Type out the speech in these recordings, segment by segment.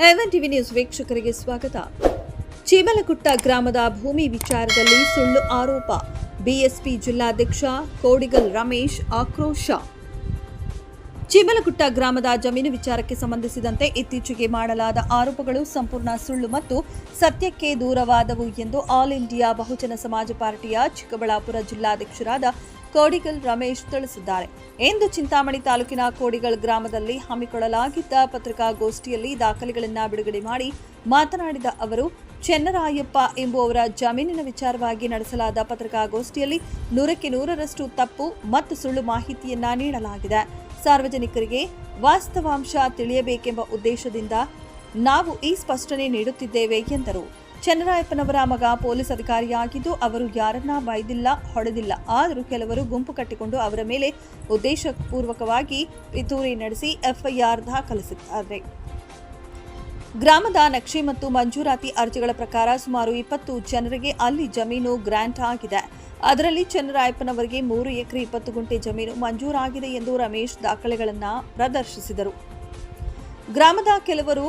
Heaven TV news ವೀಕ್ಷಕರಿಗೆ ಸ್ವಾಗತ. ಚೀಮಲಗುಟ್ಟ ಗ್ರಾಮದ ಭೂಮಿ ವಿಚಾರದಲ್ಲಿ ಸುಳ್ಳು ಆರೋಪ. ಬಿಎಸ್ಪಿ ಜಿಲ್ಲಾಧ್ಯಕ್ಷ ಕೋಡಿಗಲ್ ರಮೇಶ್ ಆಕ್ರೋಶ. ಚೀಮಲಗುಟ್ಟ ಗ್ರಾಮದ ಜಮೀನು ವಿಚಾರಕ್ಕೆ ಸಂಬಂಧಿಸಿದಂತೆ ಇತ್ತೀಚೆಗೆ ಮಾಡಲಾದ ಆರೋಪಗಳು ಸಂಪೂರ್ಣ ಸುಳ್ಳು ಮತ್ತು ಸತ್ಯಕ್ಕೆ ದೂರವಾದವು ಎಂದು ಆಲ್ ಇಂಡಿಯಾ ಬಹುಜನ ಸಮಾಜ ಪಾರ್ಟಿಯ ಚಿಕ್ಕಬಳ್ಳಾಪುರ ಜಿಲ್ಲಾಧ್ಯಕ್ಷರಾದ ಕೋಡಿಗಲ್ ರಮೇಶ್ ತಿಳಿಸಿದ್ದಾರೆ. ಇಂದು ಚಿಂತಾಮಣಿ ತಾಲೂಕಿನ ಕೋಡಿಗಲ್ ಗ್ರಾಮದಲ್ಲಿ ಹಮ್ಮಿಕೊಳ್ಳಲಾಗಿದ್ದ ಪತ್ರಿಕಾಗೋಷ್ಠಿಯಲ್ಲಿ ದಾಖಲೆಗಳನ್ನು ಬಿಡುಗಡೆ ಮಾಡಿ ಮಾತನಾಡಿದ ಅವರು, ಚೆನ್ನರಾಯಪ್ಪ ಎಂಬುವವರ ಜಮೀನಿನ ವಿಚಾರವಾಗಿ ನಡೆಸಲಾದ ಪತ್ರಿಕಾಗೋಷ್ಠಿಯಲ್ಲಿ 100% ತಪ್ಪು ಮತ್ತು ಸುಳ್ಳು ಮಾಹಿತಿಯನ್ನ ನೀಡಲಾಗಿದೆ. ಸಾರ್ವಜನಿಕರಿಗೆ ವಾಸ್ತವಾಂಶ ತಿಳಿಯಬೇಕೆಂಬ ಉದ್ದೇಶದಿಂದ ನಾವು ಈ ಸ್ಪಷ್ಟನೆ ನೀಡುತ್ತಿದ್ದೇವೆ ಎಂದರು. ಚೆನ್ನರಾಯಪ್ಪನವರ ಮಗ ಪೊಲೀಸ್ ಅಧಿಕಾರಿಯಾಗಿದ್ದು ಅವರು ಯಾರನ್ನ ಬೈದಿಲ್ಲ, ಹೊಡೆದಿಲ್ಲ. ಆದರೂ ಕೆಲವರು ಗುಂಪು ಕಟ್ಟಿಕೊಂಡು ಅವರ ಮೇಲೆ ಉದ್ದೇಶಪೂರ್ವಕವಾಗಿ ಪಿತೂರಿ ನಡೆಸಿ ಎಫ್ಐಆರ್ ದಾಖಲಿಸಿದ್ದಾರೆ. ಗ್ರಾಮದ ನಕ್ಷೆ ಮತ್ತು ಮಂಜೂರಾತಿ ಅರ್ಜಿಗಳ ಪ್ರಕಾರ ಸುಮಾರು 20 ಜನರಿಗೆ ಅಲ್ಲಿ ಜಮೀನು ಗ್ರಾಂಟ್ ಆಗಿದೆ. ಅದರಲ್ಲಿ ಚೆನ್ನರಾಯಪ್ಪನವರಿಗೆ 3 ಎಕರೆ 20 ಗುಂಟೆ ಜಮೀನು ಮಂಜೂರಾಗಿದೆ ಎಂದು ರಮೇಶ್ ದಾಖಲೆಗಳನ್ನು ಪ್ರದರ್ಶಿಸಿದರು. ಗ್ರಾಮದ ಕೆಲವರು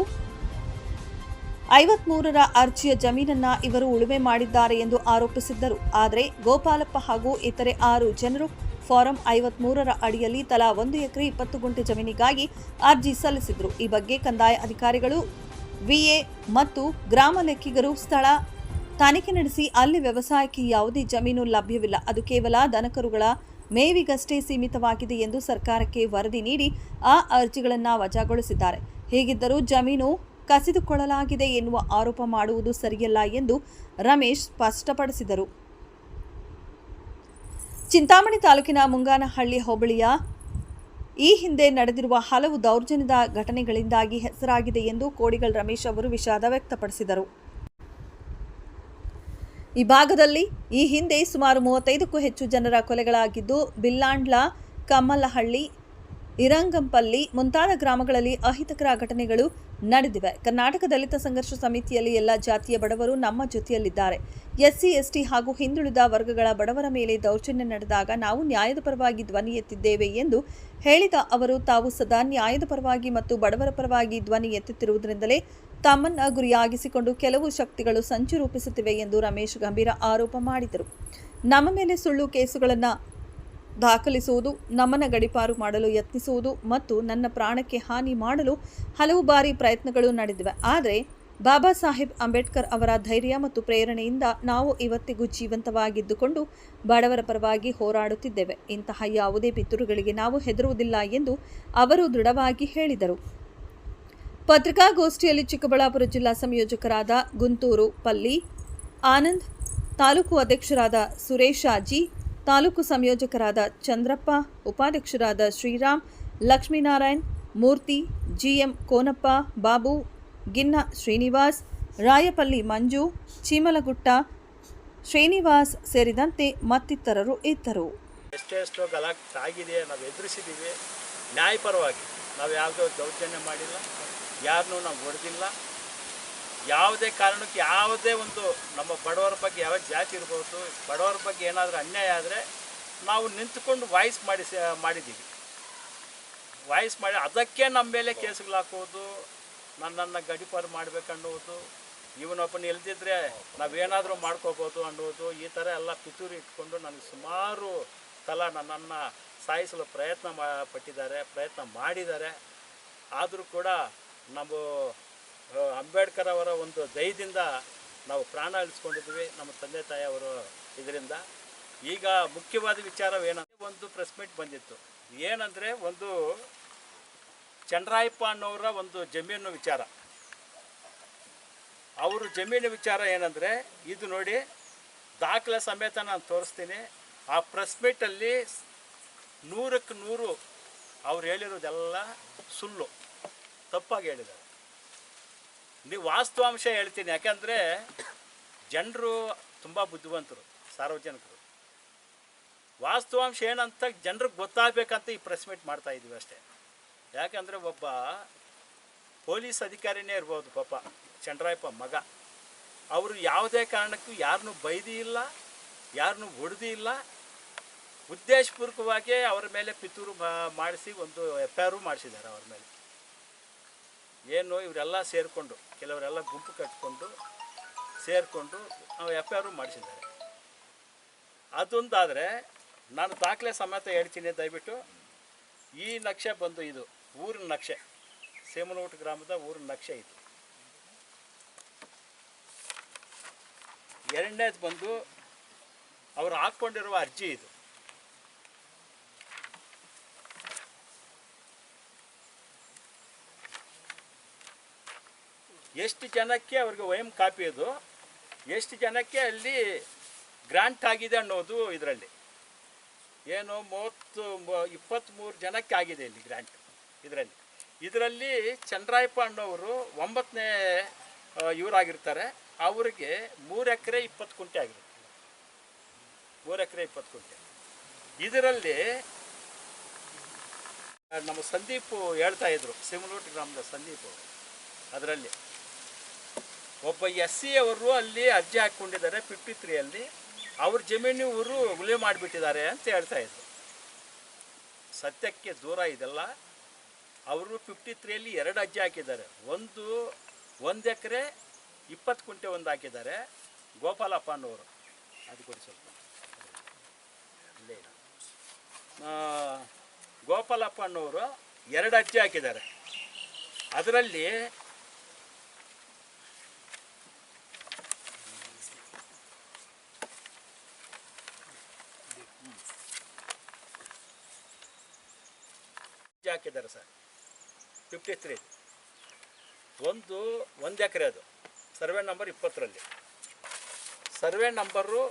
53ರ ಅರ್ಜಿಯ ಜಮೀನನ್ನ ಇವರು ಉಳುಮೆ ಮಾಡಿದ್ದಾರೆ ಎಂದು ಆರೋಪಿಸಿದ್ದರು. ಆದರೆ ಗೋಪಾಲಪ್ಪ ಹಾಗೂ ಇತರೆ 6 ಜನರು ಫಾರಂ 53ರ ಅಡಿಯಲ್ಲಿ ತಲಾ 1 ಎಕರೆ 20 ಗುಂಟೆ ಜಮೀನಿಗಾಗಿ ಅರ್ಜಿ ಸಲ್ಲಿಸಿದ್ರು. ಈ ಬಗ್ಗೆ ಕಂದಾಯ ಅಧಿಕಾರಿಗಳು, ವಿಎ ಮತ್ತು ಗ್ರಾಮ ಲೆಕ್ಕಿಗರು ಸ್ಥಳ ತನಿಖೆ ನಡೆಸಿ ಅಲ್ಲಿ ವ್ಯವಸಾಯಕ್ಕೆ ಯಾವುದೇ ಜಮೀನು ಲಭ್ಯವಿಲ್ಲ, ಅದು ಕೇವಲ ದನಕರುಗಳ ಮೇವಿಗಷ್ಟೇ ಸೀಮಿತವಾಗಿದೆ ಎಂದು ಸರ್ಕಾರಕ್ಕೆ ವರದಿ ನೀಡಿ ಆ ಅರ್ಜಿಗಳನ್ನು ವಜಾಗೊಳಿಸಿದ್ದಾರೆ. ಹೀಗಿದ್ದರೂ ಜಮೀನು ಕಸಿದುಕೊಳ್ಳಲಾಗಿದೆ ಎನ್ನುವ ಆರೋಪ ಮಾಡುವುದು ಸರಿಯಲ್ಲ ಎಂದು ರಮೇಶ್ ಸ್ಪಷ್ಟಪಡಿಸಿದರು. ಚಿಂತಾಮಣಿ ತಾಲೂಕಿನ ಮುಂಗಾನಹಳ್ಳಿ ಹೋಬಳಿಯ ಈ ಹಿಂದೆ ನಡೆದಿರುವ ಹಲವು ದೌರ್ಜನ್ಯದ ಘಟನೆಗಳಿಂದಾಗಿ ಹೆಸರಾಗಿದೆ ಎಂದು ಕೋಡಿಗಲ್ ರಮೇಶ್ ಅವರು ವಿಷಾದ ವ್ಯಕ್ತಪಡಿಸಿದರು. ಈ ಭಾಗದಲ್ಲಿ ಈ ಹಿಂದೆ ಸುಮಾರು 35ಕ್ಕೂ ಹೆಚ್ಚು ಜನರ ಕೊಲೆಗಳಾಗಿದ್ದು, ಬಿಲ್ಲಾಂಡ್ಲ, ಕಮ್ಮಲಹಳ್ಳಿ, ಇರಂಗಂಪಲ್ಲಿ ಮುಂತಾದ ಗ್ರಾಮಗಳಲ್ಲಿ ಅಹಿತಕರ ಘಟನೆಗಳು ನಡೆದಿವೆ. ಕರ್ನಾಟಕ ದಲಿತ ಸಂಘರ್ಷ ಸಮಿತಿಯಲ್ಲಿ ಎಲ್ಲ ಜಾತಿಯ ಬಡವರು ನಮ್ಮ ಜೊತೆಯಲ್ಲಿದ್ದಾರೆ. ಎಸ್ಸಿ, ಎಸ್ಟಿ ಹಾಗೂ ಹಿಂದುಳಿದ ವರ್ಗಗಳ ಬಡವರ ಮೇಲೆ ದೌರ್ಜನ್ಯ ನಡೆದಾಗ ನಾವು ನ್ಯಾಯದ ಪರವಾಗಿ ಧ್ವನಿ ಎತ್ತಿದ್ದೇವೆ ಎಂದು ಹೇಳಿದ ಅವರು, ತಾವು ಸದಾ ನ್ಯಾಯದ ಪರವಾಗಿ ಮತ್ತು ಬಡವರ ಪರವಾಗಿ ಧ್ವನಿ ಎತ್ತುತ್ತಿರುವುದರಿಂದಲೇ ತಮ್ಮನ್ನ ಗುರಿಯಾಗಿಸಿಕೊಂಡು ಕೆಲವು ಶಕ್ತಿಗಳು ಸಂಚು ರೂಪಿಸುತ್ತಿವೆ ಎಂದು ರಮೇಶ್ ಗಂಭೀರ ಆರೋಪ ಮಾಡಿದರು. ನಮ್ಮ ಮೇಲೆ ಸುಳ್ಳು ಕೇಸುಗಳನ್ನು ದಾಖಲಿಸುವುದು, ನಮ್ಮನ್ನು ಗಡೀಪಾರು ಮಾಡಲು ಯತ್ನಿಸುವುದು ಮತ್ತು ನನ್ನ ಪ್ರಾಣಕ್ಕೆ ಹಾನಿ ಮಾಡಲು ಹಲವು ಬಾರಿ ಪ್ರಯತ್ನಗಳು ನಡೆದಿವೆ. ಆದರೆ ಬಾಬಾ ಸಾಹೇಬ್ ಅಂಬೇಡ್ಕರ್ ಅವರ ಧೈರ್ಯ ಮತ್ತು ಪ್ರೇರಣೆಯಿಂದ ನಾವು ಇವತ್ತಿಗೂ ಜೀವಂತವಾಗಿದ್ದುಕೊಂಡು ಬಡವರ ಪರವಾಗಿ ಹೋರಾಡುತ್ತಿದ್ದೇವೆ. ಇಂತಹ ಯಾವುದೇ ಪಿತೂರುಗಳಿಗೆ ನಾವು ಹೆದರುವುದಿಲ್ಲ ಎಂದು ಅವರು ದೃಢವಾಗಿ ಹೇಳಿದರು. ಪತ್ರಿಕಾಗೋಷ್ಠಿಯಲ್ಲಿ ಚಿಕ್ಕಬಳ್ಳಾಪುರ ಜಿಲ್ಲಾ ಸಂಯೋಜಕರಾದ ಗುಂತೂರು ಪಲ್ಲಿ ಆನಂದ್, ತಾಲೂಕು ಅಧ್ಯಕ್ಷರಾದ ಸುರೇಶಾಜಿ, ತಾಲೂಕು ಸಂಯೋಜಕರಾದ ಚಂದ್ರಪ್ಪ, ಉಪಾಧ್ಯಕ್ಷರಾದ ಶ್ರೀರಾಮ್, ಲಕ್ಷ್ಮೀನಾರಾಯಣ್, ಮೂರ್ತಿ, ಜಿಎಂ ಕೋನಪ್ಪ, ಬಾಬು, ಗಿನ್ನ ಶ್ರೀನಿವಾಸ್, ರಾಯಪಲ್ಲಿ ಮಂಜು, ಚೀಮಲಗುಟ್ಟ ಶ್ರೀನಿವಾಸ್ ಸೇರಿದಂತೆ ಮತ್ತಿತರರು ಇದ್ದರು. ಎಷ್ಟೆಷ್ಟೋ ಗಲಾಟೆ ಆಗಿದೆ, ನಾವು ಎದುರಿಸಿದ್ದೀವಿ. ನ್ಯಾಯಪರವಾಗಿ ನಾವು ಯಾವುದೋ ದೌರ್ಜನ್ಯ ಮಾಡಿಲ್ಲ, ಯಾರನ್ನೂ ನಾವು ಹೊಡೆದಿಲ್ಲ. ಯಾವುದೇ ಕಾರಣಕ್ಕೆ ಯಾವುದೇ ಒಂದು ನಮ್ಮ ಬಡವರ ಬಗ್ಗೆ ಯಾವ ಜಾತಿ ಇರ್ಬೋದು, ಬಡವರ ಬಗ್ಗೆ ಏನಾದರೂ ಅನ್ಯಾಯ ಆದರೆ ನಾವು ನಿಂತುಕೊಂಡು ವಾಯ್ಸ್ ಮಾಡಿದ್ದೀವಿ. ವಾಯ್ಸ್ ಮಾಡಿ ಅದಕ್ಕೆ ನಮ್ಮ ಮೇಲೆ ಕೇಸುಗಳು ಹಾಕೋದು, ನನ್ನನ್ನು ಗಡೀಪಾರು ಮಾಡಬೇಕನ್ನುವುದು, ಇವನೊಬ್ಬನ ಇಲ್ದಿದ್ರೆ ನಾವೇನಾದರೂ ಮಾಡ್ಕೋಬೋದು ಅನ್ನೋದು, ಈ ಥರ ಎಲ್ಲ ಪಿತೂರಿ ಇಟ್ಕೊಂಡು ನನಗೆ ಸುಮಾರು ಸಲ ನನ್ನನ್ನು ಸಾಯಿಸಲು ಪ್ರಯತ್ನ ಮಾಡಿದ್ದಾರೆ. ಆದರೂ ಕೂಡ ನಮ್ಮ ಅಂಬೇಡ್ಕರ್ ಅವರ ಒಂದು ದಯದಿಂದ ನಾವು ಪ್ರಾಣ ಉಳಿಸ್ಕೊಂಡಿದ್ವಿ, ನಮ್ಮ ತಂದೆ ತಾಯಿಯವರು ಇದರಿಂದ. ಈಗ ಮುಖ್ಯವಾದ ವಿಚಾರವೇನಂದರೆ, ಒಂದು ಪ್ರೆಸ್ ಮೀಟ್ ಬಂದಿತ್ತು. ಏನಂದರೆ, ಒಂದು ಚೆನ್ನರಾಯಪ್ಪ ಅನ್ನೋರ ಒಂದು ಜಮೀನು ವಿಚಾರ. ಅವರು ಜಮೀನು ವಿಚಾರ ಏನಂದರೆ, ಇದು ನೋಡಿ ದಾಖಲೆ ಸಮೇತ ನಾನು ತೋರಿಸ್ತೀನಿ. ಆ ಪ್ರೆಸ್ ಮೀಟಲ್ಲಿ 100ಕ್ಕೆ 100 ಅವ್ರು ಹೇಳಿರೋದೆಲ್ಲ ಸುಳ್ಳು, ತಪ್ಪಾಗಿ ಹೇಳಿದ್ದಾರೆ. ನೀವು ವಾಸ್ತವಾಂಶ ಹೇಳ್ತೀನಿ, ಯಾಕಂದರೆ ಜನರು ತುಂಬ ಬುದ್ಧಿವಂತರು, ಸಾರ್ವಜನಿಕರು. ವಾಸ್ತವಾಂಶ ಏನಂತ ಜನರಿಗೆ ಗೊತ್ತಾಗಬೇಕಂತ ಈ ಪ್ರೆಸ್ ಮೀಟ್ ಮಾಡ್ತಾಯಿದ್ದೀವಿ ಅಷ್ಟೇ. ಯಾಕಂದರೆ ಒಬ್ಬ ಪೊಲೀಸ್ ಅಧಿಕಾರಿನೇ ಇರ್ಬೋದು, ಪಾಪ ಚೆನ್ನರಾಯಪ್ಪ ಮಗ. ಅವರು ಯಾವುದೇ ಕಾರಣಕ್ಕೂ ಯಾರನ್ನೂ ಬೈದಿ ಇಲ್ಲ, ಯಾರನ್ನೂ ಹೊಡೆದಿ ಇಲ್ಲ. ಉದ್ದೇಶಪೂರ್ವಕವಾಗಿ ಅವರ ಮೇಲೆ ಪಿತೂರು ಮಾಡಿಸಿ ಒಂದು FIR ಮಾಡಿಸಿದ್ದಾರೆ ಅವ್ರ ಮೇಲೆ. ಏನು ಇವರೆಲ್ಲ ಸೇರಿಕೊಂಡು ಕೆಲವರೆಲ್ಲ ಗುಂಪು ಕಟ್ಕೊಂಡು ಸೇರಿಕೊಂಡು ಎಫ್ ಐ ಆರ್ ಮಾಡಿಸಿದ್ದಾರೆ. ಅದೊಂದಾದರೆ ನಾನು ದಾಖಲೆ ಸಮೇತ ಹೇಳ್ತೀನಿ, ದಯವಿಟ್ಟು ಈ ನಕ್ಷೆ ಬಂದು ಇದು ಊರಿನ ನಕ್ಷೆ, ಸೇಮನಗುಟ್ಟ ಗ್ರಾಮದ ಊರಿನ ನಕ್ಷೆ ಇದು. ಎರಡನೇದು ಬಂದು ಅವರು ಹಾಕ್ಕೊಂಡಿರುವ ಅರ್ಜಿ ಇದು. ಎಷ್ಟು ಜನಕ್ಕೆ ಅವ್ರಿಗೆ ವಯಂ ಕಾಪಿ ಅದು, ಎಷ್ಟು ಜನಕ್ಕೆ ಅಲ್ಲಿ ಗ್ರಾಂಟ್ ಆಗಿದೆ ಅನ್ನೋದು ಇದರಲ್ಲಿ ಏನು 23 ಜನಕ್ಕೆ ಆಗಿದೆ ಇಲ್ಲಿ ಗ್ರಾಂಟ್. ಇದರಲ್ಲಿ ಚಂದ್ರಾಯಪ್ಪ ಅನ್ನೋರು 9ನೇ ಇವರಾಗಿರ್ತಾರೆ. ಅವರಿಗೆ 3 ಎಕರೆ 20 ಕುಂಟೆ ಆಗಿರುತ್ತೆ. 3 ಎಕರೆ 20 ಕುಂಟೆ. ಇದರಲ್ಲಿ ನಮ್ಮ ಸಂದೀಪ್ ಹೇಳ್ತಾ ಇದ್ರು, ಸೇಮನಗುಟ್ಟ ಗ್ರಾಮದ ಸಂದೀಪ್, ಅದರಲ್ಲಿ ಒಬ್ಬ SC ಅವರು ಅಲ್ಲಿ ಅರ್ಜಿ ಹಾಕ್ಕೊಂಡಿದ್ದಾರೆ 53 ಅವ್ರ ಜಮೀನು ಇವರು ಉಳುಮೆ ಮಾಡಿಬಿಟ್ಟಿದ್ದಾರೆ ಅಂತ ಹೇಳ್ತಾ ಇದ್ರು. ಸತ್ಯಕ್ಕೆ ದೂರ ಇದೆಲ್ಲ. ಅವರು 53 2 ಅರ್ಜಿ ಹಾಕಿದ್ದಾರೆ. 1 ಎಕರೆ 20 ಕುಂಟೆ ಒಂದು ಹಾಕಿದ್ದಾರೆ ಗೋಪಾಲಪ್ಪ ಅನ್ನೋರು. ಅದು ಕೊಡಿ ಸ್ವಲ್ಪ. ಗೋಪಾಲಪ್ಪ ಅನ್ನೋರು 2 ಅರ್ಜಿ ಹಾಕಿದ್ದಾರೆ. ಅದರಲ್ಲಿ ಹಾಕಿದ್ದಾರೆ ಸರ್ 53 ಒಂದು ಎಕರೆ. ಅದು ಸರ್ವೆ ನಂಬರ್ 20ರಲ್ಲಿ, ಸರ್ವೆ ನಂಬರು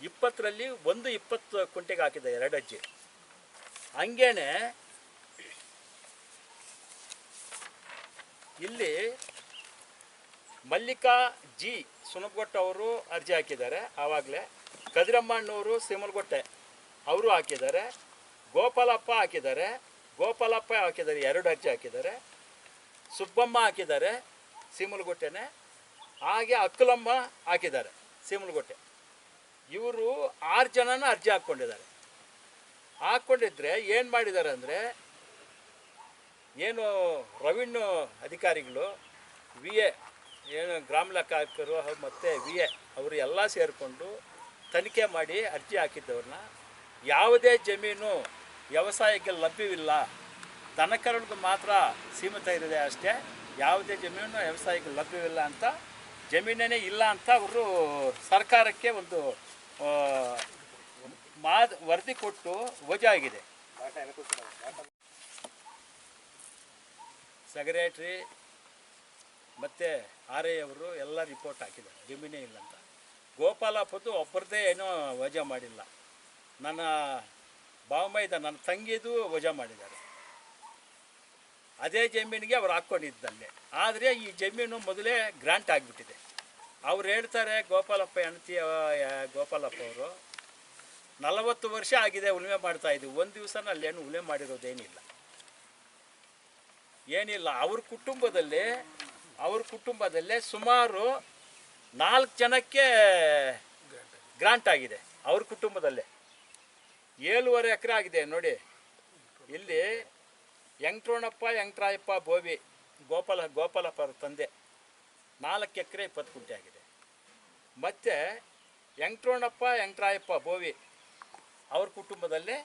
20ರಲ್ಲಿ 20 ಕುಂಟೆಗೆ ಹಾಕಿದೆ 2 ಅರ್ಜಿ. ಹಂಗೇನೆ ಇಲ್ಲಿ ಮಲ್ಲಿಕಾ ಜಿ ಸುನಪಗೊಟ್ಟ ಅವರು ಅರ್ಜಿ ಹಾಕಿದ್ದಾರೆ. ಆವಾಗಲೇ ಕದಿರಮ್ಮ ಅಣ್ಣವರು ಸೇಮಲಗೊಟ್ಟೆ ಅವರು ಹಾಕಿದ್ದಾರೆ. ಗೋಪಾಲಪ್ಪ ಹಾಕಿದ್ದಾರೆ 2 ಅರ್ಜಿ ಹಾಕಿದ್ದಾರೆ. ಸುಬ್ಬಮ್ಮ ಹಾಕಿದ್ದಾರೆ ಸೀಮಲಗುಟ್ಟೆನೆ. ಹಾಗೆ ಅಕ್ಕಲಮ್ಮ ಹಾಕಿದ್ದಾರೆ ಸೀಮಲಗುಟ್ಟೆ. ಇವರು 6 ಜನನ ಅರ್ಜಿ ಹಾಕ್ಕೊಂಡಿದ್ರೆ ಏನು ಮಾಡಿದ್ದಾರೆ ಅಂದರೆ, ಏನು ರೆವಿನ್ಯೂ ಅಧಿಕಾರಿಗಳು VA ಏನು ಗ್ರಾಮ ಲೆಕ್ಕಾಧಿಕಾರಿಗಳು ಮತ್ತು VA ಅವರು ಎಲ್ಲ ಸೇರಿಕೊಂಡು ತನಿಖೆ ಮಾಡಿ ಅರ್ಜಿ ಹಾಕಿದ್ದವ್ರನ್ನ ಯಾವುದೇ ಜಮೀನು ವ್ಯವಸಾಯಕ್ಕೆ ಲಭ್ಯವಿಲ್ಲ, ದನಕರುಗಳಿಗೆ ಮಾತ್ರ ಸೀಮಿತ ಇರಿದೆ ಅಷ್ಟೇ, ಯಾವುದೇ ಜಮೀನು ವ್ಯವಸಾಯಕ್ಕೆ ಲಭ್ಯವಿಲ್ಲ ಅಂತ, ಜಮೀನೇ ಇಲ್ಲ ಅಂತ ಅವರು ಸರ್ಕಾರಕ್ಕೆ ಒಂದು ವರದಿ ಕೊಟ್ಟು ವಜಾ ಆಗಿದೆ. ಸೆಕ್ರೆಟ್ರಿ ಮತ್ತು RI ಅವರು ಎಲ್ಲ ರಿಪೋರ್ಟ್ ಹಾಕಿದ್ದಾರೆ ಜಮೀನೇ ಇಲ್ಲ ಅಂತ. ಗೋಪಾಲಪ್ಪದ್ದು ಒಬ್ಬರದೇ ಏನೋ ವಜಾ ಮಾಡಿಲ್ಲ. ನನ್ನ ಬಾವಮೈದ ನನ್ನ ತಂಗಿದು ವಜಾ ಮಾಡಿದ್ದಾರೆ. ಅದೇ ಜಮೀನಿಗೆ ಅವ್ರು ಹಾಕ್ಕೊಂಡಿದ್ದಲ್ಲೇ. ಆದರೆ ಈ ಜಮೀನು ಮೊದಲೇ ಗ್ರಾಂಟ್ ಆಗಿಬಿಟ್ಟಿದೆ. ಅವ್ರು ಹೇಳ್ತಾರೆ, ಗೋಪಾಲಪ್ಪ ಗೋಪಾಲಪ್ಪ ಅವರು 40 ವರ್ಷ ಆಗಿದೆ ಉಳುಮೆ ಮಾಡ್ತಾಯಿದ್ವಿ, ಒಂದು ದಿವಸನ ಅಲ್ಲೇನು ಉಳುಮೆ ಮಾಡಿರೋದೇನಿಲ್ಲ. ಅವ್ರ ಕುಟುಂಬದಲ್ಲೇ ಸುಮಾರು 4 ಜನಕ್ಕೆ ಗ್ರಾಂಟ್ ಆಗಿದೆ. ಅವ್ರ ಕುಟುಂಬದಲ್ಲೇ 7.5 ಎಕರೆ ಆಗಿದೆ ನೋಡಿ. ಇಲ್ಲಿ ವೆಂಕಟರಾಯಪ್ಪ ಬೋವಿ ಗೋಪಾಲಪ್ಪ ಅವ್ರ ತಂದೆ 4 ಎಕರೆ 20 ಕುಂಟೆ ಆಗಿದೆ. ಮತ್ತು ವೆಂಕಟರಾಯಪ್ಪ ಬೋವಿ ಅವ್ರ ಕುಟುಂಬದಲ್ಲಿ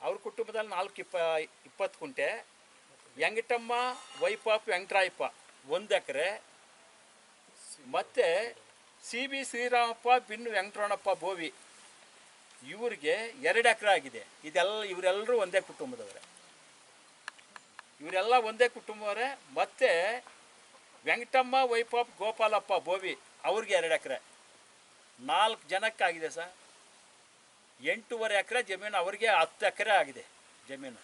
4-20 ಕುಂಟೆ. ವೆಂಕಟಮ್ಮ ವೈಪಾಪ್ ವೆಂಕಟರಾಯಪ್ಪ 1 ಎಕರೆ. ಮತ್ತು CB ಶ್ರೀರಾಮಪ್ಪ ಬಿನ್ ವೆಂಕಟರಮಣಪ್ಪ ಬೋವಿ ಇವ್ರಿಗೆ 2 ಎಕರೆ ಆಗಿದೆ. ಇವರೆಲ್ಲರೂ ಒಂದೇ ಕುಟುಂಬದವರೇ. ಮತ್ತು ವೆಂಕಟಮ್ಮ ವೈಪಾಪ್ ಗೋಪಾಲಪ್ಪ ಬೋವಿ ಅವ್ರಿಗೆ 2 ಎಕರೆ. 4 ಜನಕ್ಕಾಗಿದೆ ಸರ್. 8.5 ಎಕರೆ ಜಮೀನು ಅವ್ರಿಗೆ 10 ಎಕರೆ ಆಗಿದೆ ಜಮೀನು.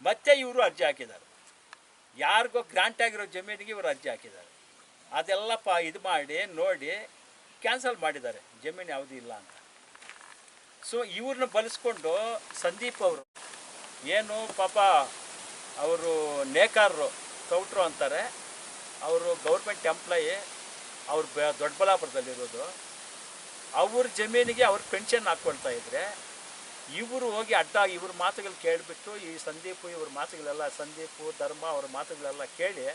ಮತ್ತೆ ಇವರು ಅರ್ಜಿ ಹಾಕಿದ್ದಾರೆ. ಯಾರಿಗೋ ಗ್ರಾಂಟ್ ಆಗಿರೋ ಜಮೀನಿಗೆ ಇವರು ಅರ್ಜಿ ಹಾಕಿದ್ದಾರೆ. ಅದೆಲ್ಲ ಇದು ಮಾಡಿ ನೋಡಿ ಕ್ಯಾನ್ಸಲ್ ಮಾಡಿದ್ದಾರೆ, ಜಮೀನು ಯಾವುದೂ ಇಲ್ಲ ಅಂತ. ಸೊ ಇವ್ರನ್ನ ಬಳಸ್ಕೊಂಡು ಸಂದೀಪ್ ಅವರು ಏನು ಪಾಪ ಅವರು ನೇಕಾರರು ಕೌಟ್ರು ಅಂತಾರೆ, ಅವರು ಗೌರ್ಮೆಂಟ್ ಎಂಪ್ಲಾಯಿ, ಅವ್ರು ದೊಡ್ಡಬಳ್ಳಾಪುರದಲ್ಲಿರೋದು. ಅವ್ರ ಜಮೀನಿಗೆ ಅವ್ರು ಪೆನ್ಷನ್ ಹಾಕ್ಕೊಳ್ತಾ ಇದ್ರೆ ಇವರು ಹೋಗಿ ಅಡ್ಡ ಇವ್ರ ಮಾತುಗಳು ಕೇಳಿಬಿಟ್ಟು ಈ ಸಂದೀಪು ಇವ್ರ ಮಾತುಗಳೆಲ್ಲ ಸಂದೀಪು ಧರ್ಮ ಅವ್ರ ಮಾತುಗಳೆಲ್ಲ ಕೇಳಿ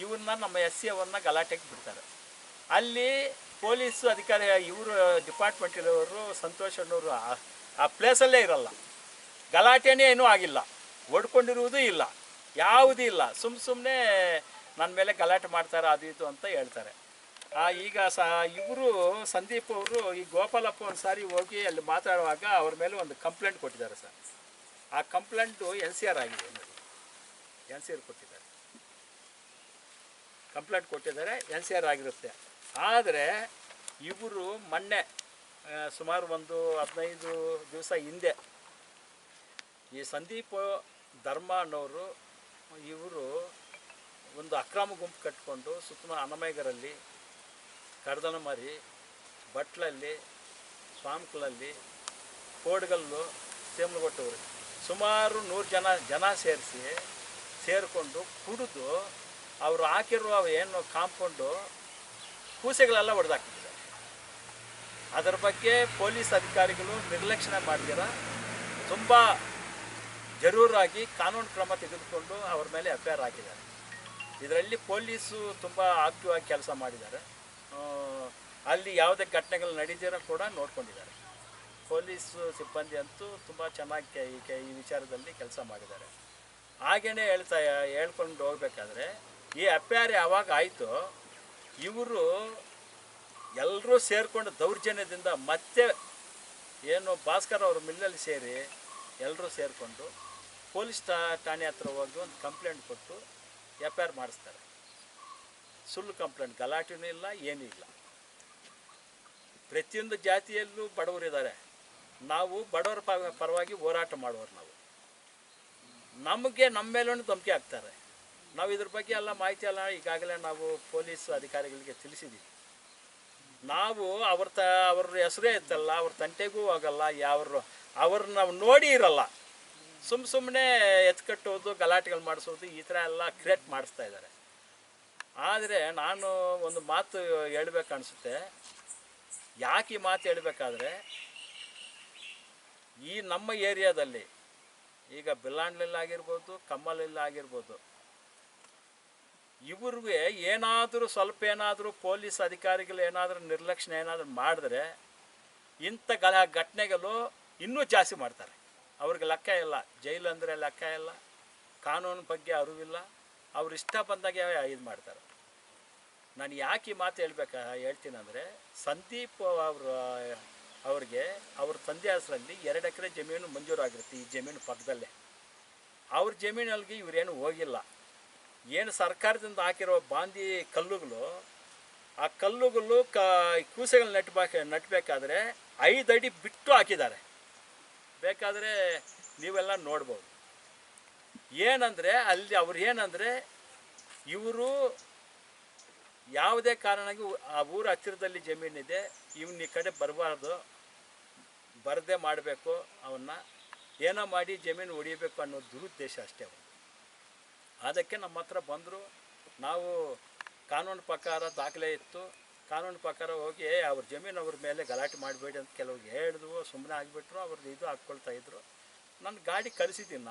ಇವ್ರನ್ನ ನಮ್ಮ ಎಸ್ ಸಿ ಅವನ್ನ ಗಲಾಟೆಗೆ ಬಿಡ್ತಾರೆ. ಅಲ್ಲಿ ಪೊಲೀಸ್ ಅಧಿಕಾರಿ ಇವರು ಡಿಪಾರ್ಟ್ಮೆಂಟಿನವರು ಸಂತೋಷ್ ಅಣ್ಣವರು ಆ ಪ್ಲೇಸಲ್ಲೇ ಇರಲ್ಲ. ಗಲಾಟೆನೇ ಏನೂ ಆಗಿಲ್ಲ, ಹೊಡ್ಕೊಂಡಿರುವುದೂ ಇಲ್ಲ, ಯಾವುದೂ ಇಲ್ಲ. ಸುಮ್ಮನೆ ನನ್ನ ಮೇಲೆ ಗಲಾಟೆ ಮಾಡ್ತಾರೆ ಅದು ಇದು ಅಂತ ಹೇಳ್ತಾರೆ. ಈಗ ಇವರು ಸಂದೀಪ್ ಅವರು ಈ ಗೋಪಾಲಪ್ಪ ಒಂದು ಸಾರಿ ಹೋಗಿ ಅಲ್ಲಿ ಮಾತಾಡುವಾಗ ಅವ್ರ ಮೇಲೆ ಒಂದು ಕಂಪ್ಲೇಂಟ್ ಕೊಟ್ಟಿದ್ದಾರೆ ಸರ್. ಆ ಕಂಪ್ಲೇಂಟು NCR ಆಗಿದೆ ನೋಡಿ, NCR ಕೊಟ್ಟಿದ್ದಾರೆ, ಕಂಪ್ಲೇಂಟ್ ಕೊಟ್ಟಿದ್ದಾರೆ, NCR ಆಗಿರುತ್ತೆ. ಆದರೆ ಇವರು ಮೊನ್ನೆ ಸುಮಾರು ಒಂದು 15 ದಿವಸ ಹಿಂದೆ ಈ ಸಂದೀಪ್ ಧರ್ಮ ಅನ್ನೋರು ಇವರು ಒಂದು ಅಕ್ರಮ ಗುಂಪು ಕಟ್ಕೊಂಡು ಸುತ್ತಮುತ್ತ ಅನಮೈಗರಲ್ಲಿ, ಕಡದನಮರಿ, ಬಟ್ಲಲ್ಲಿ, ಸ್ವಾಮಿಕಲಲ್ಲಿ, ಕೋಡ್ಗಲ್ಲು, ಸೇಮ್ಲಗೊಟ್ಟವರು ಸುಮಾರು 100 ಜನ ಸೇರಿಕೊಂಡು ಕುಡಿದು ಅವರು ಹಾಕಿರುವ ಏನು ಕಾಂಪೌಂಡು ಕೂಸೆಗಳೆಲ್ಲ ಹೊಡೆದಾಕ್ತಿದ್ದಾರೆ. ಅದರ ಬಗ್ಗೆ ಪೊಲೀಸ್ ಅಧಿಕಾರಿಗಳು ನಿರ್ಲಕ್ಷ್ಯ ಮಾಡ್ತೀರ ತುಂಬ ಜರೂರಾಗಿ ಕಾನೂನು ಕ್ರಮ ತೆಗೆದುಕೊಂಡು ಅವ್ರ ಮೇಲೆ FIR ಹಾಕಿದ್ದಾರೆ. ಇದರಲ್ಲಿ ಪೊಲೀಸು ತುಂಬ ಆಕ್ಟಿವ್ ಆಗಿ ಕೆಲಸ ಮಾಡಿದ್ದಾರೆ. ಅಲ್ಲಿ ಯಾವುದೇ ಘಟನೆಗಳು ನಡೀದಿರೋ ಕೂಡ ನೋಡ್ಕೊಂಡಿದ್ದಾರೆ. ಪೊಲೀಸು ಸಿಬ್ಬಂದಿ ಅಂತೂ ತುಂಬ ಚೆನ್ನಾಗಿ ಈ ವಿಚಾರದಲ್ಲಿ ಕೆಲಸ ಮಾಡಿದ್ದಾರೆ. ಹಾಗೇ ಹೇಳ್ಕೊಂಡು ಹೋಗ್ಬೇಕಾದ್ರೆ ಈ FIR ಯಾವಾಗ ಆಯಿತು, ಇವರು ಎಲ್ಲರೂ ಸೇರಿಕೊಂಡು ದೌರ್ಜನ್ಯದಿಂದ ಮತ್ತೆ ಏನು ಭಾಸ್ಕರ್ ಅವರು ಮಿಲ್ಲಲ್ಲಿ ಸೇರಿ ಎಲ್ಲರೂ ಸೇರಿಕೊಂಡು ಪೊಲೀಸ್ ಠಾಣೆ ಹತ್ರ ಹೋಗಿ ಒಂದು ಕಂಪ್ಲೇಂಟ್ ಕೊಟ್ಟು FIR ಮಾಡಿಸ್ತಾರೆ. ಸುಳ್ಳು ಕಂಪ್ಲೇಂಟ್, ಗಲಾಟೆನೂ ಇಲ್ಲ, ಏನೂ ಇಲ್ಲ. ಪ್ರತಿಯೊಂದು ಜಾತಿಯಲ್ಲೂ ಬಡವರಿದ್ದಾರೆ. ನಾವು ಬಡವರ ಪರವಾಗಿ ಹೋರಾಟ ಮಾಡುವರು. ನಮಗೆ ನಮ್ಮ ಮೇಲೂ ಧಮಕಿ ಹಾಕ್ತಾರೆ. ನಾವು ಇದ್ರ ಬಗ್ಗೆ ಎಲ್ಲ ಮಾಹಿತಿ ಎಲ್ಲ ಈಗಾಗಲೇ ನಾವು ಪೊಲೀಸ್ ಅಧಿಕಾರಿಗಳಿಗೆ ತಿಳಿಸಿದ್ದೀವಿ. ನಾವು ಅವ್ರ ಹೆಸರೇ ಇತ್ತಲ್ಲ, ಅವ್ರ ತಂಟೆಗೂ ಹೋಗಲ್ಲ, ಅವ್ರನ್ನ ನಾವು ನೋಡಿ ಇರಲ್ಲ. ಸುಮ್ಮನೆ ಎತ್ಕಟ್ಟೋದು, ಗಲಾಟೆಗಳು ಮಾಡಿಸೋದು, ಈ ಥರ ಎಲ್ಲ ಕ್ರಿಯೇಟ್ ಮಾಡಿಸ್ತಾ ಇದ್ದಾರೆ. ಆದರೆ ನಾನು ಒಂದು ಮಾತು ಹೇಳ್ಬೇಕನ್ಸುತ್ತೆ. ಯಾಕೆ ಈ ಮಾತು ಹೇಳಬೇಕಾದ್ರೆ, ಈ ನಮ್ಮ ಏರಿಯಾದಲ್ಲಿ ಈಗ ಬಿಲ್ಲಾಂಡ್ಲಲ್ಲಾಗಿರ್ಬೋದು, ಕಮ್ಮಲಲ್ಲಾಗಿರ್ಬೋದು, ಇವ್ರಿಗೆ ಏನಾದರೂ ಸ್ವಲ್ಪ ಏನಾದರೂ ಪೊಲೀಸ್ ಅಧಿಕಾರಿಗಳು ಏನಾದರೂ ನಿರ್ಲಕ್ಷ್ಯ ಏನಾದರೂ ಮಾಡಿದ್ರೆ ಇಂಥ ಘಟನೆಗಳು ಇನ್ನೂ ಜಾಸ್ತಿ ಮಾಡ್ತಾರೆ. ಅವ್ರಿಗೆ ಲೆಕ್ಕ ಇಲ್ಲ, ಜೈಲು ಅಂದರೆ ಲೆಕ್ಕ ಇಲ್ಲ, ಕಾನೂನು ಬಗ್ಗೆ ಅರಿವಿಲ್ಲ, ಅವ್ರು ಇಷ್ಟ ಬಂದಾಗೆ ಇದು ಮಾಡ್ತಾರೆ. ನಾನು ಯಾಕೆ ಈ ಮಾತು ಹೇಳ್ತೀನಂದರೆ, ಸಂದೀಪ್ ಅವ್ರಿಗೆ ಅವ್ರ ತಂದೆ ಹೆಸರಲ್ಲಿ 2 ಎಕರೆ ಜಮೀನು ಮಂಜೂರಾಗಿರುತ್ತೆ. ಈ ಜಮೀನು ಪಕ್ಕದಲ್ಲೇ ಅವ್ರ ಜಮೀನಲ್ಲಿ ಇವರೇನು ಹೋಗಿಲ್ಲ. ಏನು ಸರ್ಕಾರದಿಂದ ಹಾಕಿರೋ ಬಾಂದಿ ಕಲ್ಲುಗಳು, ಆ ಕಲ್ಲುಗಳು ಕೂಸೆಗಳು ನಟ್ಟಬೇಕಾದ್ರೆ 5 ಅಡಿ ಬಿಟ್ಟು ಹಾಕಿದ್ದಾರೆ. ಬೇಕಾದರೆ ನೀವೆಲ್ಲ ನೋಡ್ಬೋದು. ಏನಂದರೆ ಅಲ್ಲಿ ಅವ್ರು ಏನಂದರೆ, ಇವರು ಯಾವುದೇ ಕಾರಣಕ್ಕೆ ಆ ಊರ ಹತ್ತಿರದಲ್ಲಿ ಜಮೀನಿದೆ, ಇವನ್ನ ಈ ಕಡೆ ಬರಬಾರ್ದು, ಬರದೇ ಮಾಡಬೇಕು, ಅವನ್ನ ಏನೋ ಮಾಡಿ ಜಮೀನು ಹೊಡಿಬೇಕು ಅನ್ನೋ ದುರುದ್ದೇಶ ಅಷ್ಟೇ ಅವರು. ಅದಕ್ಕೆ ನಮ್ಮ ಹತ್ರ ಬಂದರು. ನಾವು ಕಾನೂನು ಪ್ರಕಾರ ದಾಖಲೆ ಇತ್ತು, ಕಾನೂನು ಪ್ರಕಾರ ಹೋಗಿ ಅವ್ರ ಜಮೀನು ಅವ್ರ ಮೇಲೆ ಗಲಾಟೆ ಮಾಡಬೇಡಿ ಅಂತ ಕೆಲವ್ರಿಗೆ ಹೇಳಿದ್ವು. ಸುಮ್ಮನೆ ಆಗಿಬಿಟ್ರು. ಅವ್ರದ್ದು ಇದು ಹಾಕ್ಕೊಳ್ತಾಯಿದ್ರು. ನನ್ನ ಗಾಡಿ ಕಳಿಸಿದ್ದೀನಿ,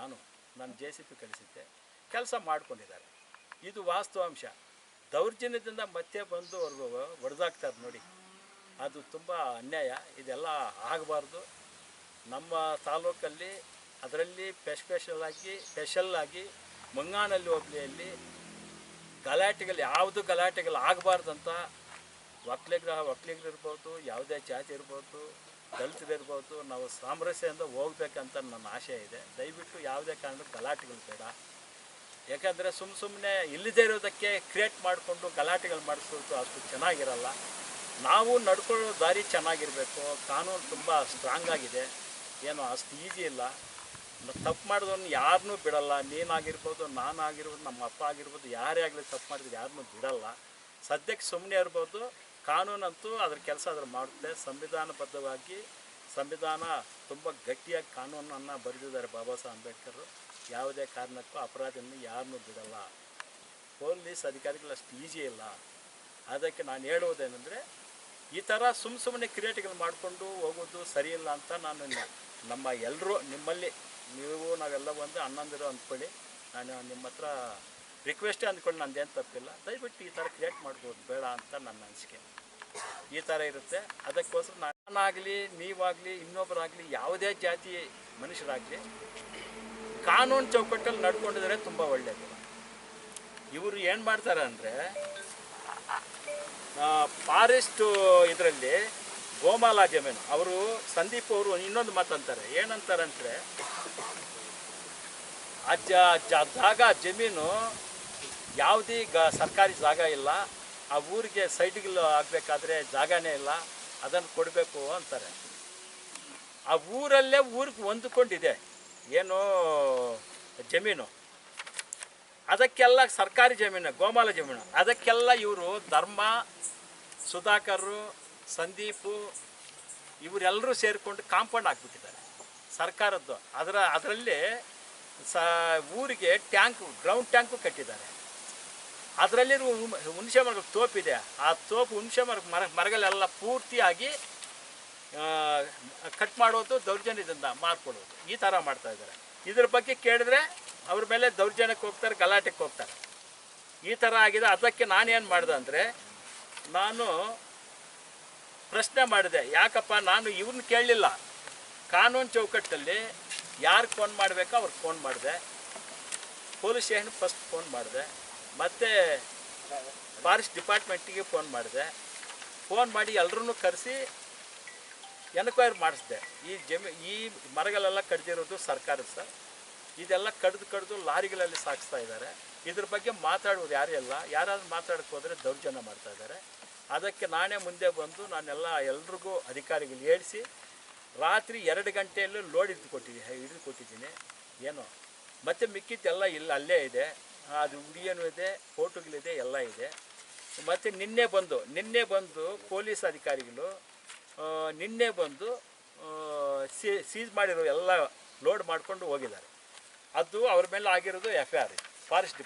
ನಾನು JCB ಕಳಿಸಿದ್ದೆ, ಕೆಲಸ ಮಾಡ್ಕೊಂಡಿದ್ದಾರೆ. ಇದು ವಾಸ್ತವಾಂಶ. ದೌರ್ಜನ್ಯದಿಂದ ಮತ್ತೆ ಬಂದು ಅವ್ರಿಗೂ ಹೊಡೆದಾಕ್ತಾರೆ ನೋಡಿ, ಅದು ತುಂಬ ಅನ್ಯಾಯ. ಇದೆಲ್ಲ ಆಗಬಾರ್ದು. ನಮ್ಮ ತಾಲೂಕಲ್ಲಿ ಅದರಲ್ಲಿ ಸ್ಪೆಷಲ್ ಆಗಿ ಮಂಗಾನಹಳ್ಳಿ ಹೋಬಳಿಯಲ್ಲಿ ಯಾವುದು ಗಲಾಟೆಗಳು ಆಗಬಾರ್ದಂತ ಒಕ್ಕಲಿಗರಿರ್ಬೋದು, ಯಾವುದೇ ಜಾತಿ ಇರ್ಬೋದು, ದಲಿತರಿರ್ಬೋದು, ನಾವು ಸಾಮರಸ್ಯದಿಂದ ಹೋಗ್ಬೇಕಂತ ನನ್ನ ಆಶೆ ಇದೆ. ದಯವಿಟ್ಟು ಯಾವುದೇ ಕಾರಣಕ್ಕೆ ಗಲಾಟೆಗಳು ಬೇಡ. ಯಾಕಂದರೆ ಸುಮ್ಮನೆ ಇಲ್ಲದೇ ಇರೋದಕ್ಕೆ ಕ್ರಿಯೇಟ್ ಮಾಡಿಕೊಂಡು ಗಲಾಟೆಗಳು ಮಾಡಿಸೋದು ಅಷ್ಟು ಚೆನ್ನಾಗಿರಲ್ಲ. ನಾವು ನಡ್ಕೊಳ್ಳೋ ದಾರಿ ಚೆನ್ನಾಗಿರಬೇಕು. ಕಾನೂನು ತುಂಬ ಸ್ಟ್ರಾಂಗ್ ಆಗಿದೆ, ಏನು ಅಷ್ಟು ಈಸಿ ಇಲ್ಲ. ತಪ್ಪು ಮಾಡಿದವನ್ನ ಯಾರನ್ನೂ ಬಿಡಲ್ಲ. ನೀನಾಗಿರ್ಬೋದು, ನಾನಾಗಿರ್ಬೋದು, ನಮ್ಮ ಅಪ್ಪ ಆಗಿರ್ಬೋದು, ಯಾರೇ ಆಗಲಿ ತಪ್ಪು ಮಾಡಿದ್ರೆ ಯಾರನ್ನೂ ಬಿಡಲ್ಲ. ಸದ್ಯಕ್ಕೆ ಸುಮ್ಮನೆ ಇರ್ಬೋದು. ಕಾನೂನಂತೂ ಅದ್ರ ಕೆಲಸ ಮಾಡುತ್ತೆ. ಸಂವಿಧಾನಬದ್ಧವಾಗಿ ಸಂವಿಧಾನ ತುಂಬ ಗಟ್ಟಿಯಾಗಿ ಕಾನೂನನ್ನು ಬರೆದಿದ್ದಾರೆ ಬಾಬಾ ಸಾಹೇಬ್ ಅಂಬೇಡ್ಕರ್. ಯಾವುದೇ ಕಾರಣಕ್ಕೂ ಅಪರಾಧಿಯನ್ನು ಯಾರನ್ನೂ ಬಿಡಲ್ಲ. ಪೊಲೀಸ್ ಅಧಿಕಾರಿಗಳು ಅಷ್ಟು ಈಸಿ ಇಲ್ಲ. ಅದಕ್ಕೆ ನಾನು ಹೇಳುವುದೇನೆಂದರೆ, ಈ ಥರ ಸುಮ್ಮನೆ ಕ್ರಿಯೇಟಿಗಳು ಮಾಡಿಕೊಂಡು ಹೋಗೋದು ಸರಿಯಿಲ್ಲ ಅಂತ ನಾನು ನಮ್ಮ ಎಲ್ಲರೂ ನಿಮ್ಮಲ್ಲಿ ನೀವು ನಾವೆಲ್ಲ ಬಂದು ಹನ್ನೊಂದಿರೋ ಅಂದ್ಕೊಳ್ಳಿ. ನಾನು ನಿಮ್ಮ ಹತ್ರ ರಿಕ್ವೆಸ್ಟೇ ಅಂದ್ಕೊಂಡು ನಂದೇನು ತಪ್ಪಿಲ್ಲ. ದಯವಿಟ್ಟು ಈ ಥರ ಕ್ರಿಯೇಟ್ ಮಾಡ್ಬೋದು ಬೇಡ ಅಂತ ನನ್ನ ಅನಿಸಿಕೆ. ಈ ಥರ ಇರುತ್ತೆ. ಅದಕ್ಕೋಸ್ಕರ ನಾನಾಗಲಿ ನೀವಾಗಲಿ ಇನ್ನೊಬ್ಬರಾಗಲಿ ಯಾವುದೇ ಜಾತಿ ಮನುಷ್ಯರಾಗಲಿ ಕಾನೂನು ಚೌಕಟ್ಟಲ್ಲಿ ನಡ್ಕೊಂಡಿದ್ರೆ ತುಂಬ ಒಳ್ಳೆಯದು. ಇವರು ಏನು ಮಾಡ್ತಾರೆ ಅಂದರೆ ಫಾರೆಸ್ಟು ಇದರಲ್ಲಿ ಗೋಮಾಲ ಜಮೀನು ಅವರು ಸಂದೀಪ್ ಅವರು ಇನ್ನೊಂದು ಮಾತಂತಾರೆ. ಏನಂತಾರೆ ಅಂದರೆ ಜಾಗ ಜಮೀನು ಯಾವುದೇ ಸರ್ಕಾರಿ ಜಾಗ ಇಲ್ಲ, ಆ ಊರಿಗೆ ಸೈಟ್ಗಳು ಆಗಬೇಕಾದ್ರೆ ಜಾಗನೇ ಇಲ್ಲ, ಅದನ್ನು ಕೊಡಬೇಕು ಅಂತಾರೆ. ಆ ಊರಲ್ಲೇ ಊರಿಗೆ ಹೊಂದ್ಕೊಂಡಿದೆ ಏನು ಜಮೀನು, ಅದಕ್ಕೆಲ್ಲ ಸರ್ಕಾರಿ ಜಮೀನು ಗೋಮಾಲ ಜಮೀನು, ಅದಕ್ಕೆಲ್ಲ ಇವರು ಧರ್ಮ, ಸುಧಾಕರು, ಸಂದೀಪು ಇವರೆಲ್ಲರೂ ಸೇರಿಕೊಂಡು ಕಾಂಪೌಂಡ್ ಹಾಕ್ಬಿಟ್ಟಿದ್ದಾರೆ ಸರ್ಕಾರದ್ದು. ಅದರಲ್ಲಿ ಊರಿಗೆ ಗ್ರೌಂಡ್ ಟ್ಯಾಂಕು ಕಟ್ಟಿದ್ದಾರೆ. ಅದರಲ್ಲಿ ಹುಣಸೆ ಮರಗಳ ತೋಪಿದೆ. ಆ ತೋಪು ಹುಣಸೆ ಮರಗಳೆಲ್ಲ ಪೂರ್ತಿಯಾಗಿ ಕಟ್ ಮಾಡೋದು, ದೌರ್ಜನ್ಯದಿಂದ ಮಾರ್ಕೊಡೋದು, ಈ ಥರ ಮಾಡ್ತಾಯಿದ್ದಾರೆ. ಇದ್ರ ಬಗ್ಗೆ ಕೇಳಿದ್ರೆ ಅವ್ರ ಮೇಲೆ ದೌರ್ಜನ್ಯಕ್ಕೆ ಹೋಗ್ತಾರೆ, ಗಲಾಟೆಗೆ ಹೋಗ್ತಾರೆ. ಈ ಥರ ಆಗಿದೆ. ಅದಕ್ಕೆ ನಾನೇನು ಮಾಡಿದೆ ಅಂದರೆ ನಾನು ಪ್ರಶ್ನೆ ಮಾಡಿದೆ, ಯಾಕಪ್ಪ ನಾನು ಇವ್ರನ್ನ ಕೇಳಲಿಲ್ಲ. ಕಾನೂನು ಚೌಕಟ್ಟಲ್ಲಿ ಯಾರಿಗೆ ಫೋನ್ ಮಾಡಬೇಕೋ ಅವ್ರಿಗೆ ಫೋನ್ ಮಾಡಿದೆ. ಪೊಲೀಸ್ ಸ್ಟೇಷನ್ ಫಸ್ಟ್ ಫೋನ್ ಮಾಡಿದೆ, ಮತ್ತು ಫಾರೆಸ್ಟ್ ಡಿಪಾರ್ಟ್ಮೆಂಟಿಗೆ ಫೋನ್ ಮಾಡಿದೆ. ಫೋನ್ ಮಾಡಿ ಎಲ್ಲರೂ ಕರೆಸಿ ಎನ್ಕ್ವೈರಿ ಮಾಡಿಸಿದೆ. ಈ ಮರಗಳೆಲ್ಲ ಕಡ್ದಿರೋದು ಸರ್ಕಾರದ ಸರ್. ಇದೆಲ್ಲ ಕಡ್ದು ಲಾರಿಗಳಲ್ಲಿ ಸಾಗಿಸ್ತಾ ಇದ್ದಾರೆ. ಇದ್ರ ಬಗ್ಗೆ ಮಾತಾಡೋರು ಯಾರೂ ಇಲ್ಲ. ಯಾರಾದ್ರೂ ಮಾತಾಡಕ್ಕೆ ಹೋದರೆ ದೌರ್ಜನ್ಯ ಮಾಡ್ತಾ ಇದ್ದಾರೆ. ಅದಕ್ಕೆ ನಾನೇ ಮುಂದೆ ಬಂದು ಎಲ್ರಿಗೂ ಅಧಿಕಾರಿಗಳು ಹೇಳಿಸಿ ರಾತ್ರಿ 2 ಗಂಟೆಯಲ್ಲೂ ಲೋಡ್ ಹಿಡಿದು ಕೊಟ್ಟಿದ್ದೀನಿ ಏನೋ. ಮತ್ತು ಮಿಕ್ಕಿದ್ದೆಲ್ಲ ಇಲ್ಲ, ಅಲ್ಲೇ ಇದೆ. ಅದು ಹುಡಿಯನೂ ಇದೆ, ಫೋಟೋಗಳಿದೆ, ಎಲ್ಲ ಇದೆ. ಮತ್ತು ನಿನ್ನೆ ಬಂದು ಪೊಲೀಸ್ ಅಧಿಕಾರಿಗಳು ನಿನ್ನೆ ಬಂದು ಸೀಸ್ ಮಾಡಿರೋ ಎಲ್ಲ ಲೋಡ್ ಮಾಡಿಕೊಂಡು ಹೋಗಿದ್ದಾರೆ. ಅದು ಅವ್ರ ಮೇಲೆ ಆಗಿರೋದು FIR ಫಾರೆಸ್ಟ್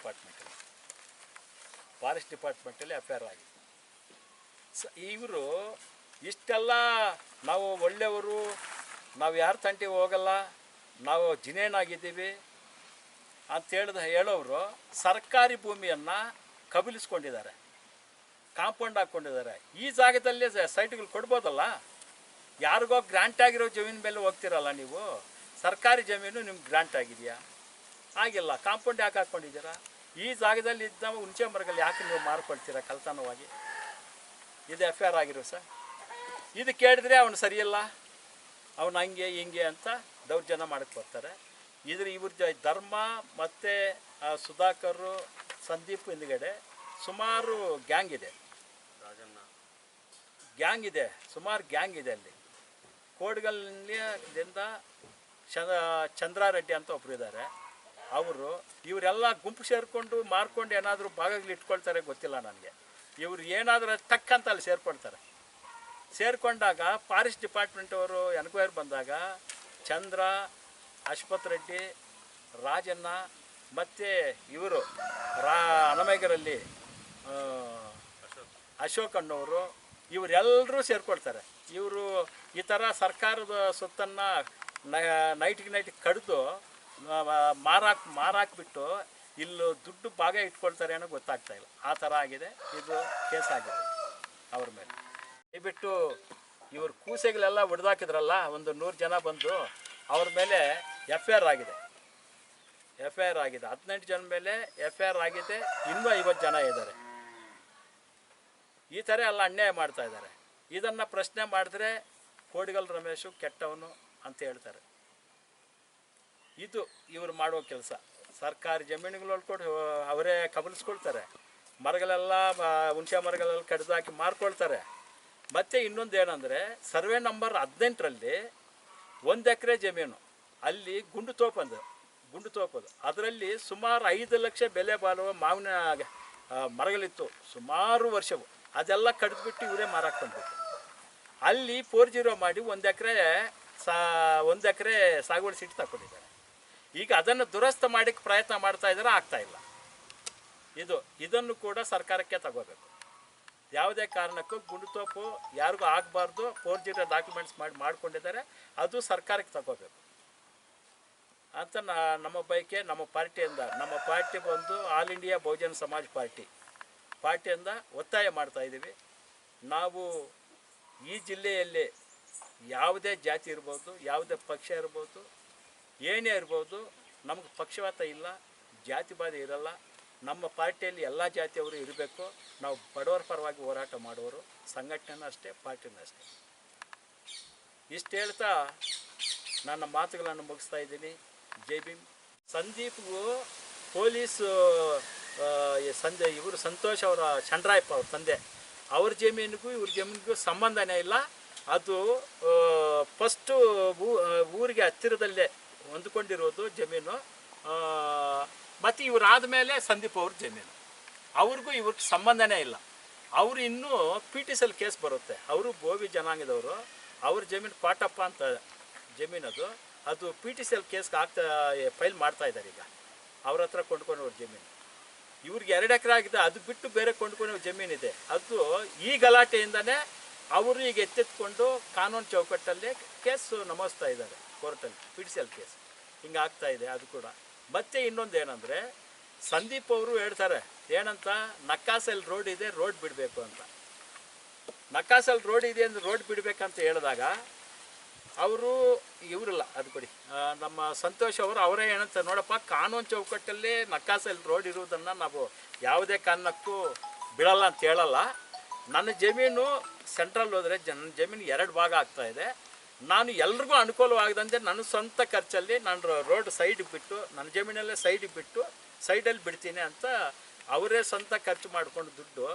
ಡಿಪಾರ್ಟ್ಮೆಂಟಲ್ಲಿ FIR ಆಗಿದೆ. ಇವರು ಇಷ್ಟೆಲ್ಲ ನಾವು ಒಳ್ಳೆಯವರು, ನಾವು ಯಾರ ತಂಟೆಗೆ ಹೋಗಲ್ಲ, ನಾವು ಜಿನೇನಾಗಿದ್ದೀವಿ ಅಂತ ಹೇಳೋರು ಸರ್ಕಾರಿ ಭೂಮಿಯನ್ನು ಕಬಲಿಸ್ಕೊಂಡಿದ್ದಾರೆ, ಕಾಂಪೌಂಡ್ ಹಾಕ್ಕೊಂಡಿದ್ದಾರೆ. ಈ ಜಾಗದಲ್ಲೇ ಸೈಟ್ಗಳು ಕೊಡ್ಬೋದಲ್ಲ. ಯಾರಿಗೋ ಗ್ರಾಂಟ್ ಆಗಿರೋ ಜಮೀನು ಮೇಲೆ ಹೋಗ್ತಿರಲ್ಲ ನೀವು. ಸರ್ಕಾರಿ ಜಮೀನು ನಿಮ್ಗೆ ಗ್ರಾಂಟ್ ಆಗಿದೆಯಾ? ಆಗಿಲ್ಲ. ಕಾಂಪೌಂಡ್ ಯಾಕೆ ಹಾಕ್ಕೊಂಡಿದ್ದೀರಾ? ಈ ಜಾಗದಲ್ಲಿ ಇದ್ದ ಹುಣಸೆ ಮರಗಳು ಯಾಕೆ ನೀವು ಮಾರ್ಕೊಳ್ತೀರಾ ಕಳ್ತನವಾಗಿ? ಇದು FIR ಆಗಿರೋ ಸರ್. ಇದು ಕೇಳಿದ್ರೆ ಅವನು ಸರಿಯಿಲ್ಲ, ಅವನು ಹಂಗೆ ಹಿಂಗೆ ಅಂತ ದೌರ್ಜನ್ಯ ಮಾಡಕ್ಕೆ ಬರ್ತಾರೆ. ಇವ್ರ ಧರ್ಮ ಮತ್ತು ಸುಧಾಕರು, ಸಂದೀಪ್ ಹಿಂದ್ಗಡೆ ಸುಮಾರು ಗ್ಯಾಂಗ್ ಇದೆ, ಸುಮಾರು ಗ್ಯಾಂಗ್ ಇದೆ ಅಲ್ಲಿ. ಕೋಡ್ಗಲ್ಲಿಂದ ಚಂದ್ರಾರೆಡ್ಡಿ ಅಂತ ಒಬ್ಬರು ಇದ್ದಾರೆ. ಇವರೆಲ್ಲ ಗುಂಪು ಸೇರಿಕೊಂಡು ಮಾರ್ಕೊಂಡು ಏನಾದರೂ ಭಾಗಗಳು ಇಟ್ಕೊಳ್ತಾರೆ ಗೊತ್ತಿಲ್ಲ ನನಗೆ. ಇವರು ಏನಾದರೂ ಟಕ್ಕಂತ ಅಲ್ಲಿ ಸೇರಿಕೊಂಡಾಗ ಫಾರೆಸ್ಟ್ ಡಿಪಾರ್ಟ್ಮೆಂಟ್ ಅವರು ಎನ್ಕ್ವೈರಿ ಬಂದಾಗ ಚಂದ್ರ, ಅಶ್ವಥ್ ರೆಡ್ಡಿ, ರಾಜಣ್ಣ ಮತ್ತು ಇವರು ಹನಮೇಗರಲ್ಲಿ ಅಶೋಕ್ ಅನ್ನೋರು ಇವರೆಲ್ಲರೂ ಸೇರಿಕೊಳ್ತಾರೆ. ಇವರು ಈ ಥರ ಸರ್ಕಾರದ ಸೊತ್ತನ್ನು ನೈಟಿಗೆ ಕಡಿದು ಮಾರಾಕ್ಬಿಟ್ಟು ಇಲ್ಲಿ ದುಡ್ಡು ಭಾಗ ಇಟ್ಕೊಳ್ತಾರೆ ಅನ್ನೋ ಗೊತ್ತಾಗ್ತಾ ಇಲ್ಲ. ಆ ಥರ ಆಗಿದೆ. ಇದು ಕೇಸ್ ಆಗಿದೆ ಅವ್ರ ಮೇಲೆ. ದಯವಿಟ್ಟು ಇವರು ಕೂಸೆಗಳೆಲ್ಲ ಹೊಡೆದಾಕಿದ್ರಲ್ಲ, ಒಂದು 100 ಜನ ಬಂದು ಅವ್ರ ಮೇಲೆ FIR ಆಗಿದೆ. 18 ಜನ ಮೇಲೆ FIR ಆಗಿದೆ. ಇನ್ನೂ 50 ಜನ ಇದ್ದಾರೆ. ಈ ಥರ ಎಲ್ಲ ಅನ್ಯಾಯ ಮಾಡ್ತಾ ಇದ್ದಾರೆ. ಇದನ್ನು ಪ್ರಶ್ನೆ ಮಾಡಿದ್ರೆ ಕೋಡಿಗಲ್ ರಮೇಶು ಕೆಟ್ಟವನು ಅಂತ ಹೇಳ್ತಾರೆ. ಇದು ಇವರು ಮಾಡುವ ಕೆಲಸ. ಸರ್ಕಾರಿ ಜಮೀನುಗಳು ಹೊಡ್ಕೊಂಡು ಅವರೇ ಕಬಲಿಸ್ಕೊಳ್ತಾರೆ. ಮರಗಳೆಲ್ಲ ಹುಣಸೆ ಮರಗಳೆಲ್ಲ ಕಡ್ದಾಕಿ ಮಾರ್ಕೊಳ್ತಾರೆ. ಮತ್ತು ಇನ್ನೊಂದು ಏನಂದರೆ ಸರ್ವೆ ನಂಬರ್ 18ರಲ್ಲಿ 1 ಎಕರೆ ಜಮೀನು, ಅಲ್ಲಿ ಗುಂಡು ತೋಪದು ಅದರಲ್ಲಿ ಸುಮಾರು 5 ಲಕ್ಷ ಬೆಲೆ ಬಾಳುವ ಮಾವಿನ ಮರಗಳಿತ್ತು ಸುಮಾರು ವರ್ಷವು. ಅದೆಲ್ಲ ಕಡಿದ್ಬಿಟ್ಟು ಇವರೇ ಮಾರಾಕ್ಕೊಂಡ್ಬಿಟ್ಟು ಅಲ್ಲಿ 4-0 ಮಾಡಿ 1 ಎಕರೆ ಸಾಗುವಳಿ ಸೀಟ್ ತಗೊಂಡಿದ್ದಾರೆ. ಈಗ ಅದನ್ನು ದುರಸ್ತ ಮಾಡೋಕ್ಕೆ ಪ್ರಯತ್ನ ಮಾಡ್ತಾ ಇದ್ದಾರೆ, ಆಗ್ತಾ ಇಲ್ಲ. ಇದನ್ನು ಕೂಡ ಸರ್ಕಾರಕ್ಕೆ ತಗೋಬೇಕು. ಯಾವುದೇ ಕಾರಣಕ್ಕೂ ಗುಂಡುತೋಪು ಯಾರಿಗೂ ಆಗಬಾರ್ದು. ಫೋರ್ಜರಿ ಡಾಕ್ಯುಮೆಂಟ್ಸ್ ಮಾಡ್ಕೊಂಡಿದ್ದಾರೆ, ಅದು ಸರ್ಕಾರಕ್ಕೆ ತಗೋಬೇಕು ಅಂತ ನಮ್ಮ ಬಯಕೆ. ನಮ್ಮ ಪಾರ್ಟಿಯಿಂದ, ನಮ್ಮ ಪಾರ್ಟಿ ಬಂದು ಆಲ್ ಇಂಡಿಯಾ ಬಹುಜನ ಸಮಾಜ್ ಪಾರ್ಟಿಯಿಂದ ಒತ್ತಾಯ ಮಾಡ್ತಾಯಿದ್ದೀವಿ. ನಾವು ಈ ಜಿಲ್ಲೆಯಲ್ಲಿ ಯಾವುದೇ ಜಾತಿ ಇರ್ಬೋದು, ಯಾವುದೇ ಪಕ್ಷ ಇರ್ಬೋದು, ಏನೇ ಇರ್ಬೋದು, ನಮಗೆ ಪಕ್ಷಪಾತ ಇಲ್ಲ, ಜಾತಿವಾದ ಇರಲ್ಲ. ನಮ್ಮ ಪಾರ್ಟಿಯಲ್ಲಿ ಎಲ್ಲ ಜಾತಿಯವರು ಇರಬೇಕು. ನಾವು ಬಡವರ ಪರವಾಗಿ ಹೋರಾಟ ಮಾಡುವವರು, ಸಂಘಟನೆನೂ ಅಷ್ಟೇ, ಪಾರ್ಟಿನೂ ಅಷ್ಟೇ. ಇಷ್ಟು ಹೇಳ್ತಾ ನನ್ನ ಮಾತುಗಳನ್ನು ಮುಗಿಸ್ತಾ ಇದ್ದೀನಿ. ಜೈ ಭೀಮ್. ಸಂದೀಪ್ಗೂ ಪೊಲೀಸು ಇವರು ಸಂತೋಷ್ ಅವರ ಚಂದ್ರಾಯಪ್ಪ ಅವ್ರ ತಂದೆ, ಅವ್ರ ಜಮೀನಿಗೂ ಇವ್ರ ಜಮೀನಿಗೂ ಸಂಬಂಧನೇ ಇಲ್ಲ. ಅದು ಫಸ್ಟು ಊರಿಗೆ ಹತ್ತಿರದಲ್ಲೇ ಹೊಂದ್ಕೊಂಡಿರೋದು ಜಮೀನು. ಮತ್ತು ಇವರಾದ ಮೇಲೆ ಸಂದೀಪ್ ಅವ್ರ ಜಮೀನು, ಅವ್ರಿಗೂ ಇವ್ರಿಗೆ ಸಂಬಂಧನೇ ಇಲ್ಲ. ಅವರು ಇನ್ನೂ PTCL ಕೇಸ್ ಬರುತ್ತೆ. ಅವರು ಬೋವಿ ಜನಾಂಗದವರು, ಅವ್ರ ಜಮೀನು ಪಾಟಪ್ಪ ಅಂತ ಜಮೀನದು, ಅದು PTCL ಕೇಸ್ಗೆ ಫೈಲ್ ಮಾಡ್ತಾ ಇದ್ದಾರೆ. ಈಗ ಅವ್ರ ಹತ್ರ ಕೊಂಡ್ಕೊಂಡವ್ರ ಜಮೀನು ಇವ್ರಿಗೆ 2 ಎಕರೆ ಆಗಿದೆ. ಅದು ಬಿಟ್ಟು ಬೇರೆ ಕೊಂಡ್ಕೊಂಡೋ ಜಮೀನಿದೆ. ಅದು ಈ ಗಲಾಟೆಯಿಂದನೇ ಅವರು ಈಗ ಎತ್ತೆತ್ಕೊಂಡು ಕಾನೂನು ಚೌಕಟ್ಟಲ್ಲಿ ಕೇಸು ನಮೂದಿಸ್ತಾ ಇದ್ದಾರೆ ಕೋರ್ಟಲ್ಲಿ. PTCL ಕೇಸ್ ಹಿಂಗೆ ಆಗ್ತಾ ಇದೆ. ಅದು ಕೂಡ ಮತ್ತೆ ಇನ್ನೊಂದು ಏನಂದರೆ, ಸಂದೀಪ್ ಅವರು ಹೇಳ್ತಾರೆ ಏನಂತ, ನಕ್ಕಾಸಲ್ಲಿ ರೋಡ್ ಇದೆ, ರೋಡ್ ಬಿಡಬೇಕು ಅಂತ. ನಕ್ಕಾಸಲ್ಲಿ ರೋಡ್ ಇದೆ ಅಂದರೆ ರೋಡ್ ಬಿಡಬೇಕಂತ ಹೇಳಿದಾಗ ಅವರು ಇವರಲ್ಲ, ಅದು ಕೊಡಿ, ನಮ್ಮ ಸಂತೋಷ್ ಅವರು ಅವರೇ ಏನಂತ, ನೋಡಪ್ಪ, ಕಾನೂನು ಚೌಕಟ್ಟಲ್ಲಿ ನಕ್ಕಾಸಲ್ಲಿ ರೋಡ್ ಇರುವುದನ್ನು ನಾವು ಯಾವುದೇ ಕಾರಣಕ್ಕೂ ಬಿಡಲ್ಲ ಅಂತ ಹೇಳಲ್ಲ. ನನ್ನ ಜಮೀನು ಸೆಂಟ್ರಲ್ ಹೋದರೆ ನನ್ನ ಜಮೀನು 2 ಭಾಗ ಆಗ್ತಾಯಿದೆ. ನಾನು ಎಲ್ರಿಗೂ ಅನುಕೂಲವಾಗದಂತೆ ನನ್ನ ಸ್ವಂತ ಖರ್ಚಲ್ಲಿ ನಾನು ರೋಡ್ ಸೈಡಿಗೆ ಬಿಟ್ಟು, ನನ್ನ ಜಮೀನಲ್ಲೇ ಸೈಡಿಗೆ ಬಿಟ್ಟು ಸೈಡಲ್ಲಿ ಬಿಡ್ತೀನಿ ಅಂತ ಅವರೇ ಸ್ವಂತ ಖರ್ಚು ಮಾಡಿಕೊಂಡು ದುಡ್ಡು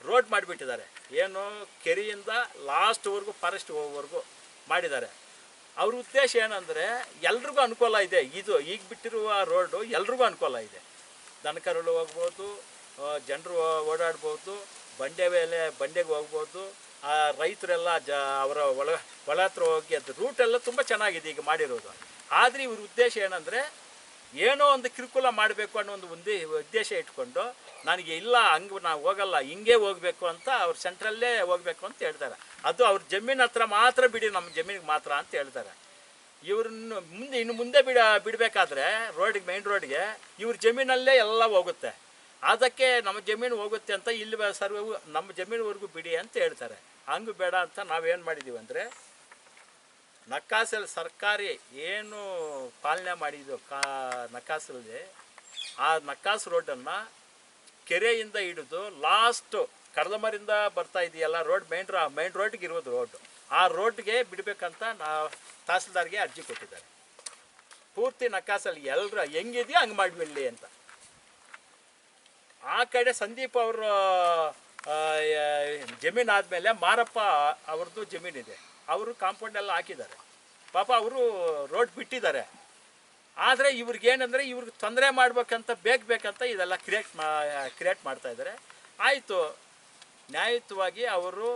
ರೋಡ್ ಮಾಡಿಬಿಟ್ಟಿದ್ದಾರೆ. ಏನು, ಕೆರೆಯಿಂದ ಲಾಸ್ಟ್ವರೆಗೂ ಫಾರೆಸ್ಟ್ ಹೋಗೋವರೆಗೂ ಮಾಡಿದ್ದಾರೆ. ಅವ್ರ ಉದ್ದೇಶ ಏನಂದರೆ, ಎಲ್ರಿಗೂ ಅನುಕೂಲ ಇದೆ. ಇದು ಈಗ ಬಿಟ್ಟಿರುವ ರೋಡು ಎಲ್ರಿಗೂ ಅನುಕೂಲ ಇದೆ. ದನಕರುಗಳು ಹೋಗ್ಬೋದು, ಜನರು ಓಡಾಡ್ಬೋದು, ಬಂಡೆಗೆ ಹೋಗ್ಬೋದು, ರೈತರೆಲ್ಲ ಅವರ ಹೊಲ ಹತ್ರ ಹೋಗಿ ಅದು ರೂಟೆಲ್ಲ ತುಂಬ ಚೆನ್ನಾಗಿದೆ ಈಗ ಮಾಡಿರೋದು. ಆದರೆ ಇವ್ರ ಉದ್ದೇಶ ಏನಂದರೆ, ಏನೋ ಒಂದು ಕಿರುಕುಳ ಮಾಡಬೇಕು ಅನ್ನೋ ಒಂದು ಉದ್ದೇಶ ಇಟ್ಕೊಂಡು, ನನಗೆ ಇಲ್ಲ ಹಂಗೆ ನಾವು ಹೋಗಲ್ಲ, ಹಿಂಗೆ ಹೋಗಬೇಕು ಅಂತ ಅವ್ರು ಸೆಂಟ್ರಲ್ಲೇ ಹೋಗಬೇಕು ಅಂತ ಹೇಳ್ತಾರೆ. ಅದು ಅವ್ರ ಜಮೀನು ಹತ್ರ ಮಾತ್ರ ಬಿಡಿ, ನಮ್ಮ ಜಮೀನಿಗೆ ಮಾತ್ರ ಅಂತ ಹೇಳ್ತಾರೆ. ಇವ್ರನ್ನು ಇನ್ನು ಮುಂದೆ ಬಿಡಬೇಕಾದ್ರೆ ರೋಡಿಗೆ, ಮೇನ್ ರೋಡ್ಗೆ ಇವ್ರ ಜಮೀನಲ್ಲೇ ಎಲ್ಲ ಹೋಗುತ್ತೆ. ಅದಕ್ಕೆ ನಮ್ಮ ಜಮೀನು ಹೋಗುತ್ತೆ ಅಂತ ಇಲ್ಲಿ ನಮ್ಮ ಜಮೀನುವರೆಗೂ ಬಿಡಿ ಅಂತ ಹೇಳ್ತಾರೆ. ಹಂಗೆ ಬೇಡ ಅಂತ ನಾವೇನು ಮಾಡಿದ್ದೀವಿ ಅಂದರೆ, ನಕ್ಕಾಸಲ್ಲಿ ಸರ್ಕಾರಿ ಏನು ಪಾಲನೆ ಮಾಡಿದ್ದು ನಕ್ಕಾಸಲ್ಲಿ, ಆ ನಕ್ಕಾಸ್ ರೋಡನ್ನು ಕೆರೆಯಿಂದ ಹಿಡಿದು ಲಾಸ್ಟು ಕಡಲಮರಿಂದ ಬರ್ತಾ ಇದೆಯಲ್ಲ ರೋಡ್, ಮೇನ್ ರೋಡ್ಗೆ ಇರೋದು ರೋಡು, ಆ ರೋಡ್ಗೆ ಬಿಡಬೇಕಂತ ತಹಸೀಲ್ದಾರ್ಗೆ ಅರ್ಜಿ ಕೊಟ್ಟಿದ್ದಾರೆ. ಪೂರ್ತಿ ನಕ್ಕಾಸಲ್ಲಿ ಎಲ್ಲರೂ ಹೆಂಗಿದೆಯೋ ಹಂಗೆ ಮಾಡಿಬಿಡಲಿ ಅಂತ. ಆ ಕಡೆ ಸಂದೀಪ್ ಅವರು ಜಮೀನು ಆದಮೇಲೆ ಮಾರಪ್ಪ ಅವ್ರದ್ದು ಜಮೀನಿದೆ, ಅವರು ಕಾಂಪೌಂಡೆಲ್ಲ ಹಾಕಿದ್ದಾರೆ. ಪಾಪ ಅವರು ರೋಡ್ ಬಿಟ್ಟಿದ್ದಾರೆ. ಆದರೆ ಇವ್ರಿಗೇನೆಂದರೆ, ಇವ್ರಿಗೆ ತೊಂದರೆ ಮಾಡ್ಬೇಕಂತ ಬೇಕಂತ ಇದೆಲ್ಲ ಕ್ರಿಯೇಟ್ ಮಾಡ್ತಾಯಿದ್ದಾರೆ. ಆಯಿತು, ನ್ಯಾಯಯುತವಾಗಿ ಅವರು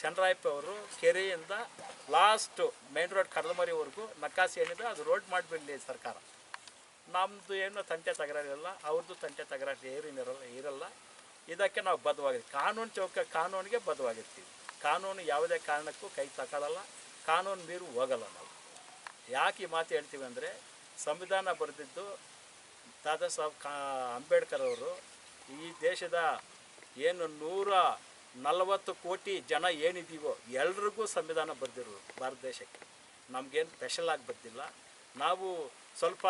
ಚಂದ್ರಾಯಪ್ಪ ಅವರು ಕೆರೆಯಿಂದ ಲಾಸ್ಟು ಮೇನ್ ರೋಡ್ ಕಡಲಮರಿವರೆಗೂ ನಕ್ಕಾಸಿ ಏನಿದೆ ಅದು ರೋಡ್ ಮಾಡಿಬಿಡಲಿ ಸರ್ಕಾರ. ನಮ್ಮದು ಏನು ತಂಟೆ ತಗರಾರಿರಲ್ಲ, ಅವ್ರದ್ದು ತಂಟೆ ತಗರಾರಿ ಇರಲ್ಲ. ಇದಕ್ಕೆ ನಾವು ಬದ್ಧವಾಗಿರ್ತೀವಿ, ಕಾನೂನಿಗೆ ಬದ್ಧವಾಗಿರ್ತೀವಿ. ಕಾನೂನು ಯಾವುದೇ ಕಾರಣಕ್ಕೂ ಕೈ ತಗೊಳ್ಳಲ್ಲ, ಕಾನೂನು ಮೀರು ಹೋಗಲ್ಲ ನಾವು. ಯಾಕೆ ಈ ಮಾತು ಹೇಳ್ತೀವಿ ಅಂದರೆ, ಸಂವಿಧಾನ ಬರೆದಿದ್ದು ದಾದಾ ಸಾಹೇಬ್ ಅಂಬೇಡ್ಕರ್ ಅವರು ಈ ದೇಶದ ಏನು 140 ಕೋಟಿ ಜನ ಏನಿದ್ದೀವೋ ಎಲ್ರಿಗೂ ಸಂವಿಧಾನ ಬರೆದಿರೋರು ಭಾರತ ದೇಶಕ್ಕೆ. ನಮಗೇನು ಸ್ಪೆಷಲ್ ಆಗಿ ಬರ್ತಿಲ್ಲ. ನಾವು ಸ್ವಲ್ಪ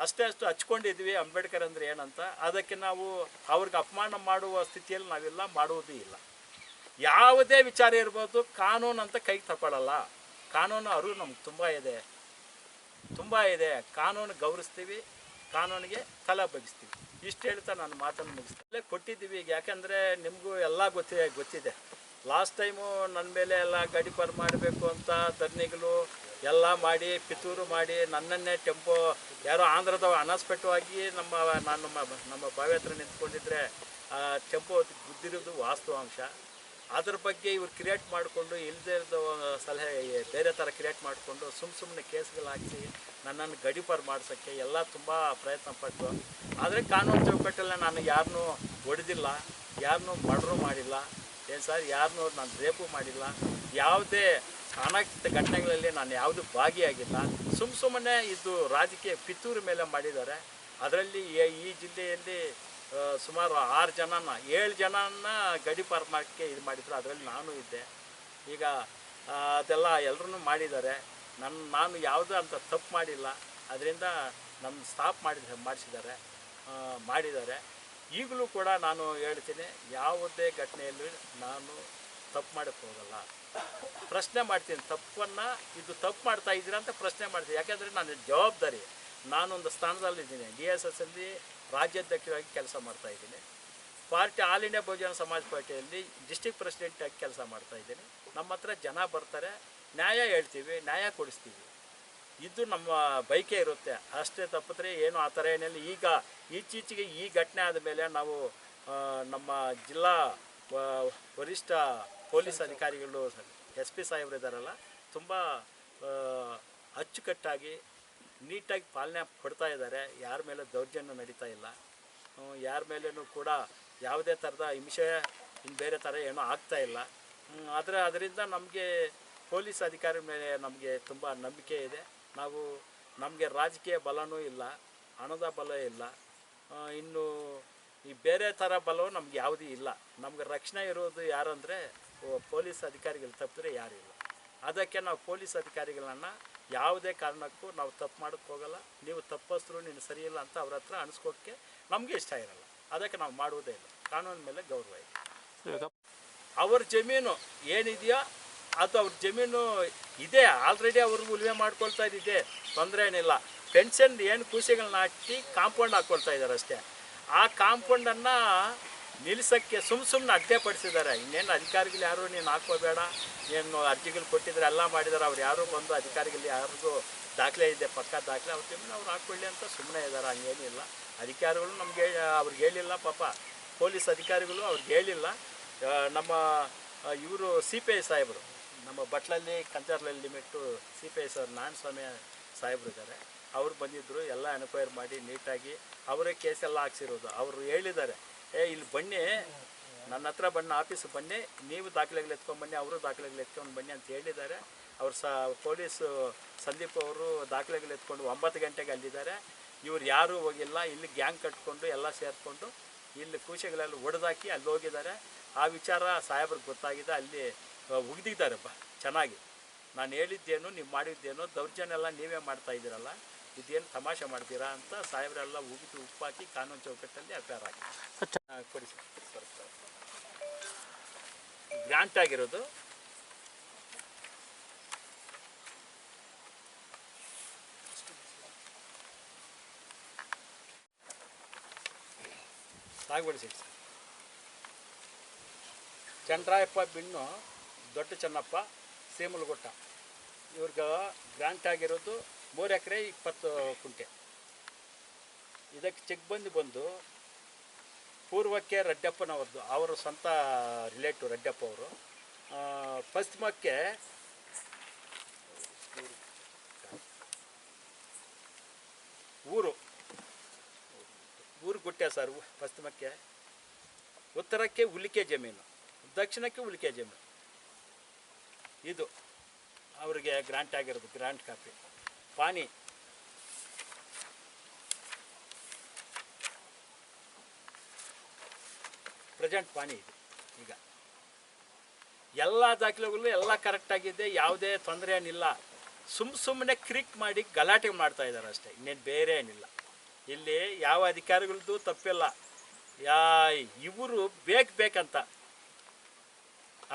ಅಷ್ಟೇ ಹಚ್ಕೊಂಡಿದ್ವಿ ಅಂಬೇಡ್ಕರ್ ಅಂದರೆ ಏನಂತ. ಅದಕ್ಕೆ ನಾವು ಅವ್ರಿಗೆ ಅಪಮಾನ ಮಾಡುವ ಸ್ಥಿತಿಯಲ್ಲಿ ನಾವೆಲ್ಲ ಮಾಡುವುದೂ ಇಲ್ಲ. ಯಾವುದೇ ವಿಚಾರ ಇರ್ಬೋದು, ಕಾನೂನು ಅಂತ ಕೈಗೆ ತಗೊಳ್ಳಲ್ಲ. ಕಾನೂನು ಅರಿವು ನಮ್ಗೆ ತುಂಬ ಇದೆ. ಕಾನೂನು ಗೌರವಿಸ್ತೀವಿ, ಕಾನೂನಿಗೆ ತಲೆ ಬಗ್ಗಿಸ್ತೀವಿ. ಇಷ್ಟು ಹೇಳ್ತಾ ನಾನು ಮಾತನ್ನು ಮುಗಿಸ್ತೇನೆ. ಕೊಟ್ಟಿದ್ದೀವಿ ಈಗ, ಯಾಕೆಂದರೆ ನಿಮಗೂ ಎಲ್ಲ ಗೊತ್ತಿದೆ. ಲಾಸ್ಟ್ ಟೈಮು ನನ್ನ ಮೇಲೆ ಎಲ್ಲ ಗಡಿಪಾರು ಮಾಡಬೇಕು ಅಂತ ಧರಣಿಗಳು ಎಲ್ಲ ಮಾಡಿ ಪಿತೂರು ಮಾಡಿ ನನ್ನನ್ನೇ ಟೆಂಪೋ ಯಾರೋ ಆಂಧ್ರದ ಅನಸ್ಪೆಟ್ಟವಾಗಿ ನಮ್ಮ ಬಾವಿ ಹತ್ರ ನಿಂತ್ಕೊಂಡಿದ್ರೆ ಟೆಂಪೋ ಗುದ್ದಿರೋದು ವಾಸ್ತವಾಂಶ. ಅದ್ರ ಬಗ್ಗೆ ಇವ್ರು ಕ್ರಿಯೇಟ್ ಮಾಡಿಕೊಂಡು ಇಲ್ಲದೇ ಇರೋದು ಸಲಹೆ ಬೇರೆ ಥರ ಕ್ರಿಯೇಟ್ ಮಾಡಿಕೊಂಡು ಸುಮ್ಮನೆ ಕೇಸ್ಗಳು ಹಾಕಿಸಿ ನನ್ನನ್ನು ಗಡಿಪಾರು ಮಾಡ್ಸೋಕ್ಕೆ ಎಲ್ಲ ತುಂಬ ಪ್ರಯತ್ನ ಪಟ್ಟು. ಆದರೆ ಕಾನೂನು ಚೌಕಟ್ಟಲ್ಲಿ ನಾನು ಯಾರನ್ನೂ ಹೊಡೆದಿಲ್ಲ, ಯಾರನ್ನೂ ಮರ್ಡ್ರು ಮಾಡಿಲ್ಲ. ಏನು ಸರ್ ಯಾರನ್ನೂ ನಾನು ರೇಪು ಮಾಡಿಲ್ಲ, ಯಾವುದೇ ಅನಾಹುತ ಘಟನೆಗಳಲ್ಲಿ ನಾನು ಯಾವುದೂ ಭಾಗಿಯಾಗಿಲ್ಲ. ಸುಮ್ಮನೆ ಇದು ರಾಜಕೀಯ ಪಿತೂರು ಮೇಲೆ ಮಾಡಿದ್ದಾರೆ. ಅದರಲ್ಲಿ ಈ ಜಿಲ್ಲೆಯಲ್ಲಿ ಸುಮಾರು 7 ಜನನ ಗಡೀಪಾರು ಮಾಡೋಕ್ಕೆ ಇದು ಮಾಡಿದ್ರು. ಅದರಲ್ಲಿ ನಾನು ಇದ್ದೆ. ಈಗ ಅದೆಲ್ಲ ಎಲ್ಲರೂ ಮಾಡಿದ್ದಾರೆ. ನಾನು ಯಾವುದೂ ಅಂತ ತಪ್ಪು ಮಾಡಿಲ್ಲ. ಅದರಿಂದ ನನ್ನ ಸ್ಟಾಪ್ ಮಾಡಿದ್ದಾರೆ. ಈಗಲೂ ಕೂಡ ನಾನು ಹೇಳ್ತೀನಿ, ಯಾವುದೇ ಘಟನೆಯಲ್ಲಿ ನಾನು ತಪ್ಪು ಮಾಡೋಕ್ಕೆ ಹೋಗಲ್ಲ. ಪ್ರಶ್ನೆ ಮಾಡ್ತೀನಿ, ತಪ್ಪನ್ನು ಇದು ತಪ್ಪು ಮಾಡ್ತಾ ಇದ್ದೀರಾ ಅಂತ ಪ್ರಶ್ನೆ ಮಾಡ್ತೀನಿ. ಯಾಕೆಂದರೆ ನನ್ನ ಜವಾಬ್ದಾರಿ, ನಾನೊಂದು ಸ್ಥಾನದಲ್ಲಿದ್ದೀನಿ. DSS ಅಲ್ಲಿ ರಾಜ್ಯಾಧ್ಯಕ್ಷರಾಗಿ ಕೆಲಸ ಮಾಡ್ತಾಯಿದ್ದೀನಿ. ಪಾರ್ಟಿ ಆಲ್ ಇಂಡಿಯಾ ಬಹುಜನ ಸಮಾಜ ಪಾರ್ಟಿಯಲ್ಲಿ ಡಿಸ್ಟ್ರಿಕ್ಟ್ ಪ್ರೆಸಿಡೆಂಟಾಗಿ ಕೆಲಸ ಮಾಡ್ತಾಯಿದ್ದೀನಿ. ನಮ್ಮ ಹತ್ರ ಜನ ಬರ್ತಾರೆ, ನ್ಯಾಯ ಹೇಳ್ತೀವಿ, ನ್ಯಾಯ ಕೊಡಿಸ್ತೀವಿ. ಇದು ನಮ್ಮ ಬೈಕೆ ಇರುತ್ತೆ. ಅಷ್ಟೇ ತಪ್ಪಿದ್ರೆ ಏನು ಆ ಥರ ಏನಿಲ್ಲ. ಈಗ ಇತ್ತೀಚೆಗೆ ಈ ಘಟನೆ ಆದ ಮೇಲೆ ನಾವು ನಮ್ಮ ಜಿಲ್ಲಾ ವರಿಷ್ಠ ಪೊಲೀಸ್ ಅಧಿಕಾರಿಗಳು SP ಸಾಹೇಬ್ರು ಇದ್ದಾರಲ್ಲ, ತುಂಬ ಅಚ್ಚುಕಟ್ಟಾಗಿ ನೀಟಾಗಿ ಪಾಲನೆ ಕೊಡ್ತಾ ಇದ್ದಾರೆ. ಯಾರ ಮೇಲೆ ದೌರ್ಜನ್ಯ ನಡೀತಾ ಇಲ್ಲ, ಯಾರ ಮೇಲೇನೂ ಕೂಡ ಯಾವುದೇ ಥರದ ಹಿಂಸೆ ಬೇರೆ ಥರ ಏನೂ ಆಗ್ತಾ ಇಲ್ಲ. ಅದರಿಂದ ನಮಗೆ ಪೊಲೀಸ್ ಅಧಿಕಾರಿ ಮೇಲೆ ನಮಗೆ ತುಂಬ ನಂಬಿಕೆ ಇದೆ. ನಮಗೆ ರಾಜಕೀಯ ಬಲನೂ ಇಲ್ಲ, ಹಣದ ಬಲ ಇಲ್ಲ, ಇನ್ನು ಈ ಬೇರೆ ಥರ ಬಲವೂ ನಮ್ಗೆ ಯಾವುದೂ ಇಲ್ಲ. ನಮ್ಗೆ ರಕ್ಷಣೆ ಇರೋದು ಯಾರಂದರೆ ಪೊಲೀಸ್ ಅಧಿಕಾರಿಗಳು ತಪ್ಪಿದ್ರೆ ಯಾರೂ ಇಲ್ಲ. ಅದಕ್ಕೆ ನಾವು ಪೊಲೀಸ್ ಅಧಿಕಾರಿಗಳನ್ನ ಯಾವುದೇ ಕಾರಣಕ್ಕೂ ನಾವು ತಪ್ಪು ಮಾಡೋಕ್ಕೆ ಹೋಗಲ್ಲ. ನೀವು ತಪ್ಪಿಸ್ರು ನೀನು ಸರಿ ಇಲ್ಲ ಅಂತ ಅವ್ರ ಹತ್ರ ಅನಿಸ್ಕೋಕ್ಕೆ ನಮಗೆ ಇಷ್ಟ ಇರಲ್ಲ. ಅದಕ್ಕೆ ನಾವು ಮಾಡುವುದೇ ಇಲ್ಲ. ಕಾನೂನಿನ ಮೇಲೆ ಗೌರವ ಇದೆ. ಅವ್ರ ಜಮೀನು ಏನಿದೆಯೋ ಅದು ಅವ್ರ ಜಮೀನು ಇದೆ, ಆಲ್ರೆಡಿ ಅವ್ರಿಗೆ ಉಳುಮೆ ಮಾಡ್ಕೊಳ್ತಾ ಇದ್ದಿದೆ, ತೊಂದರೆ ಏನಿಲ್ಲ. ಪೆನ್ಷನ್ ಏನು ಕೂಸಿಗಳನ್ನ ಹಾಕಿ ಕಾಂಪೌಂಡ್ ಹಾಕ್ಕೊಳ್ತಾ ಇದ್ದಾರೆ ಅಷ್ಟೇ. ಆ ಕಾಂಪೌಂಡನ್ನು ನಿಲ್ಲಿಸೋಕ್ಕೆ ಸುಮ್ಮನೆ ಅಡ್ಡಿಪಡಿಸಿದ್ದಾರೆ. ಇನ್ನೇನು ಅಧಿಕಾರಿಗಳು ಯಾರು ನೀನು ಹಾಕ್ಕೋಬೇಡ, ಏನು ಅರ್ಜಿಗಳು ಕೊಟ್ಟಿದ್ದಾರೆ ಎಲ್ಲ ಮಾಡಿದ್ದಾರೆ. ಅವ್ರು ಯಾರೂ ಬಂದು ಅಧಿಕಾರಿಗಳು ಯಾರಿಗೂ ದಾಖಲೆ ಇದೆ, ಪಕ್ಕ ದಾಖಲೆ, ಅವ್ರ ಜಮೀನು ಅವ್ರು ಹಾಕ್ಕೊಳ್ಳಿ ಅಂತ ಸುಮ್ಮನೆ ಇದ್ದಾರೆ. ಹಂಗೇನಿಲ್ಲ. ಅಧಿಕಾರಿಗಳು ನಮಗೆ ಅವ್ರಿಗೆ ಹೇಳಿಲ್ಲ, ಪಾಪ ಪೊಲೀಸ್ ಅಧಿಕಾರಿಗಳು ಅವ್ರಿಗೆ ಹೇಳಿಲ್ಲ. ನಮ್ಮ ಇವರು CPI ಸಾಹೇಬರು, ನಮ್ಮ ಬಟ್ಲಲ್ಲಿ ಕಂಚಾರ್ಲಲ್ಲಿ ಲಿಮಿಟು CPI ಸರ್ ನಾರಾಯಣಸ್ವಾಮಿ ಸಾಹೇಬರು ಇದ್ದಾರೆ. ಅವ್ರು ಬಂದಿದ್ದರು, ಎಲ್ಲ ಎನ್ಕ್ವೈರಿ ಮಾಡಿ ನೀಟಾಗಿ ಅವರೇ ಕೇಸೆಲ್ಲ ಹಾಕ್ಸಿರೋದು. ಅವರು ಹೇಳಿದ್ದಾರೆ, ಇಲ್ಲಿ ಬನ್ನಿ, ನನ್ನ ಹತ್ರ ಆಫೀಸ್ ಬನ್ನಿ, ನೀವು ದಾಖಲೆಗಳು ಎತ್ಕೊಂಡ್ಬನ್ನಿ, ಅವರು ದಾಖಲೆಗಳು ಎತ್ಕೊಂಡು ಬನ್ನಿ ಅಂತ ಹೇಳಿದ್ದಾರೆ. ಅವ್ರು ಪೊಲೀಸು ಸಂದೀಪ್ ಅವರು ದಾಖಲೆಗಳು ಎತ್ಕೊಂಡು 9 ಗಂಟೆಗೆ ಅಲ್ಲಿದ್ದಾರೆ. ಇವ್ರು ಯಾರೂ ಹೋಗಿಲ್ಲ. ಇಲ್ಲಿ ಗ್ಯಾಂಗ್ ಕಟ್ಕೊಂಡು ಎಲ್ಲ ಸೇರಿಕೊಂಡು ಇಲ್ಲಿ ಕೂಸೆಗಳೆಲ್ಲ ಒಡೆದಾಕಿ ಅಲ್ಲಿ ಹೋಗಿದ್ದಾರೆ. ಆ ವಿಚಾರ ಸಾಹೇಬ್ರಿಗೆ ಗೊತ್ತಾಗಿದೆ. ಅಲ್ಲಿ ಉಗಿದಿದ್ದಾರೆ ಚೆನ್ನಾಗಿ. ನಾನು ಹೇಳಿದ್ದೇನು, ನೀವು ಮಾಡಿದ್ದೇನು, ದೌರ್ಜನ್ಯ ಎಲ್ಲ ನೀವೇ ಮಾಡ್ತಾ ಇದ್ದೀರಲ್ಲ, ಇದೇನು ತಮಾಷೆ ಮಾಡ್ತೀರಾ ಅಂತ ಸಾಹೇಬರೆಲ್ಲ ಉಗಿದು ಉಪ್ಪಾಕಿ ಕಾನೂನು ಚೌಕಟ್ಟಲ್ಲಿ ಅಫೇರ್ ಹಾಕಿ ಕೊಡಿ ಸರ್. ಗ್ರಾಂಟ್ ಆಗಿರೋದು ಸಾಗುವಳಿ ಸರ್. ಚಂದ್ರಾಯಪ್ಪ ಬಿಣ್ಣು, ದೊಡ್ಡ ಚೆನ್ನಪ್ಪ, ಸೇಮಲಗುಟ್ಟ, ಇವ್ರಿಗೆ ಗ್ರಾಂಟ್ ಆಗಿರೋದು 3 ಎಕರೆ 20 ಕುಂಟೆ. ಇದಕ್ಕೆ ಚೆಕ್ ಬಂದು ಪೂರ್ವಕ್ಕೆ ರೆಡ್ಡಪ್ಪನವ್ರದ್ದು, ಅವರ ಸ್ವಂತ ರಿಲೇಟಿವ್ ರೆಡ್ಡಪ್ಪ ಅವರು. ಪಶ್ಚಿಮಕ್ಕೆ ಊರು ಗುಟ್ಟೆ ಸರ್ ಪಶ್ಚಿಮಕ್ಕೆ. ಉತ್ತರಕ್ಕೆ ಉಲಿಕೆ ಜಮೀನು, ದಕ್ಷಿಣಕ್ಕೆ ಉಲಿಕೆ ಜಮೀನು. ಇದು ಅವರಿಗೆ ಗ್ರಾಂಟ್ ಆಗಿರೋದು, ಗ್ರಾಂಟ್ ಕಾಪಿ. ಪಾನಿ ಪ್ರೆಸೆಂಟ್ ಪಾನಿ ಇದೆ. ಈಗ ಎಲ್ಲ ದಾಖಲೆಗಳು ಎಲ್ಲ ಕರೆಕ್ಟಾಗಿದೆ, ಯಾವುದೇ ತೊಂದರೆ ಏನಿಲ್ಲ. ಸುಮ್ಮನೆ ಕ್ರಿಕ್ ಮಾಡಿ ಗಲಾಟೆ ಮಾಡ್ತಾ ಇದ್ದಾರೆ ಅಷ್ಟೇ, ಇನ್ನೇನು ಬೇರೆ ಏನಿಲ್ಲ. ಇಲ್ಲಿ ಯಾವ ಅಧಿಕಾರಿಗಳದ್ದು ತಪ್ಪಿಲ್ಲ. ಇವರು ಬೇಕಂತ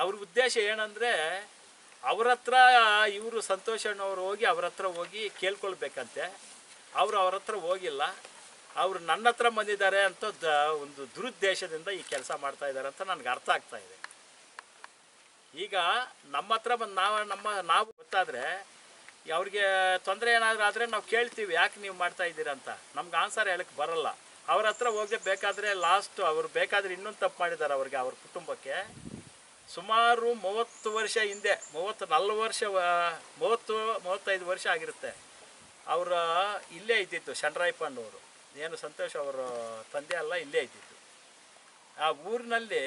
ಅವ್ರ ಉದ್ದೇಶ ಏನಂದರೆ, ಅವ್ರ ಹತ್ರ ಇವರು ಸಂತೋಷಣ್ಣವ್ರು ಹೋಗಿ ಅವ್ರ ಹತ್ರ ಹೋಗಿ ಕೇಳ್ಕೊಳ್ಬೇಕಂತೆ. ಅವ್ರ ಹತ್ರ ಹೋಗಿಲ್ಲ, ಅವರು ನನ್ನ ಹತ್ರ ಬಂದಿದ್ದಾರೆ ಅಂತ ಒಂದು ದುರುದ್ದೇಶದಿಂದ ಈ ಕೆಲಸ ಮಾಡ್ತಾ ಇದ್ದಾರೆ ಅಂತ ನನಗೆ ಅರ್ಥ ಆಗ್ತಾ ಇದೆ. ಈಗ ನಮ್ಮ ಹತ್ರ ಬಂದು ನಾವು ಗೊತ್ತಾದರೆ ಅವ್ರಿಗೆ ತೊಂದರೆ ಏನಾದರೂ ಆದರೆ ನಾವು ಕೇಳ್ತೀವಿ, ಯಾಕೆ ನೀವು ಮಾಡ್ತಾ ಇದ್ದೀರಾ ಅಂತ. ನಮ್ಗೆ ಆನ್ಸರ್ ಹೇಳಕ್ಕೆ ಬರಲ್ಲ. ಅವ್ರ ಹತ್ರ ಹೋಗಿ ಬೇಕಾದರೆ ಲಾಸ್ಟು ಅವರು ಬೇಕಾದರೆ ಇನ್ನೊಂದು ತಪ್ಪು ಮಾಡಿದ್ದಾರೆ ಅವ್ರಿಗೆ, ಅವ್ರ ಕುಟುಂಬಕ್ಕೆ. ಸುಮಾರು 30 ವರ್ಷ ಹಿಂದೆ, 40 ವರ್ಷ 35 ವರ್ಷ ಆಗಿರುತ್ತೆ. ಅವರ ಇಲ್ಲೇ ಇದ್ದಿತ್ತು, ಚಂದ್ರಾಯಪ್ಪನವರು, ಏನು ಸಂತೋಷ್ ಅವರ ತಂದೆ ಎಲ್ಲ ಇಲ್ಲೇ ಇದ್ದಿತ್ತು. ಆ ಊರಿನಲ್ಲಿ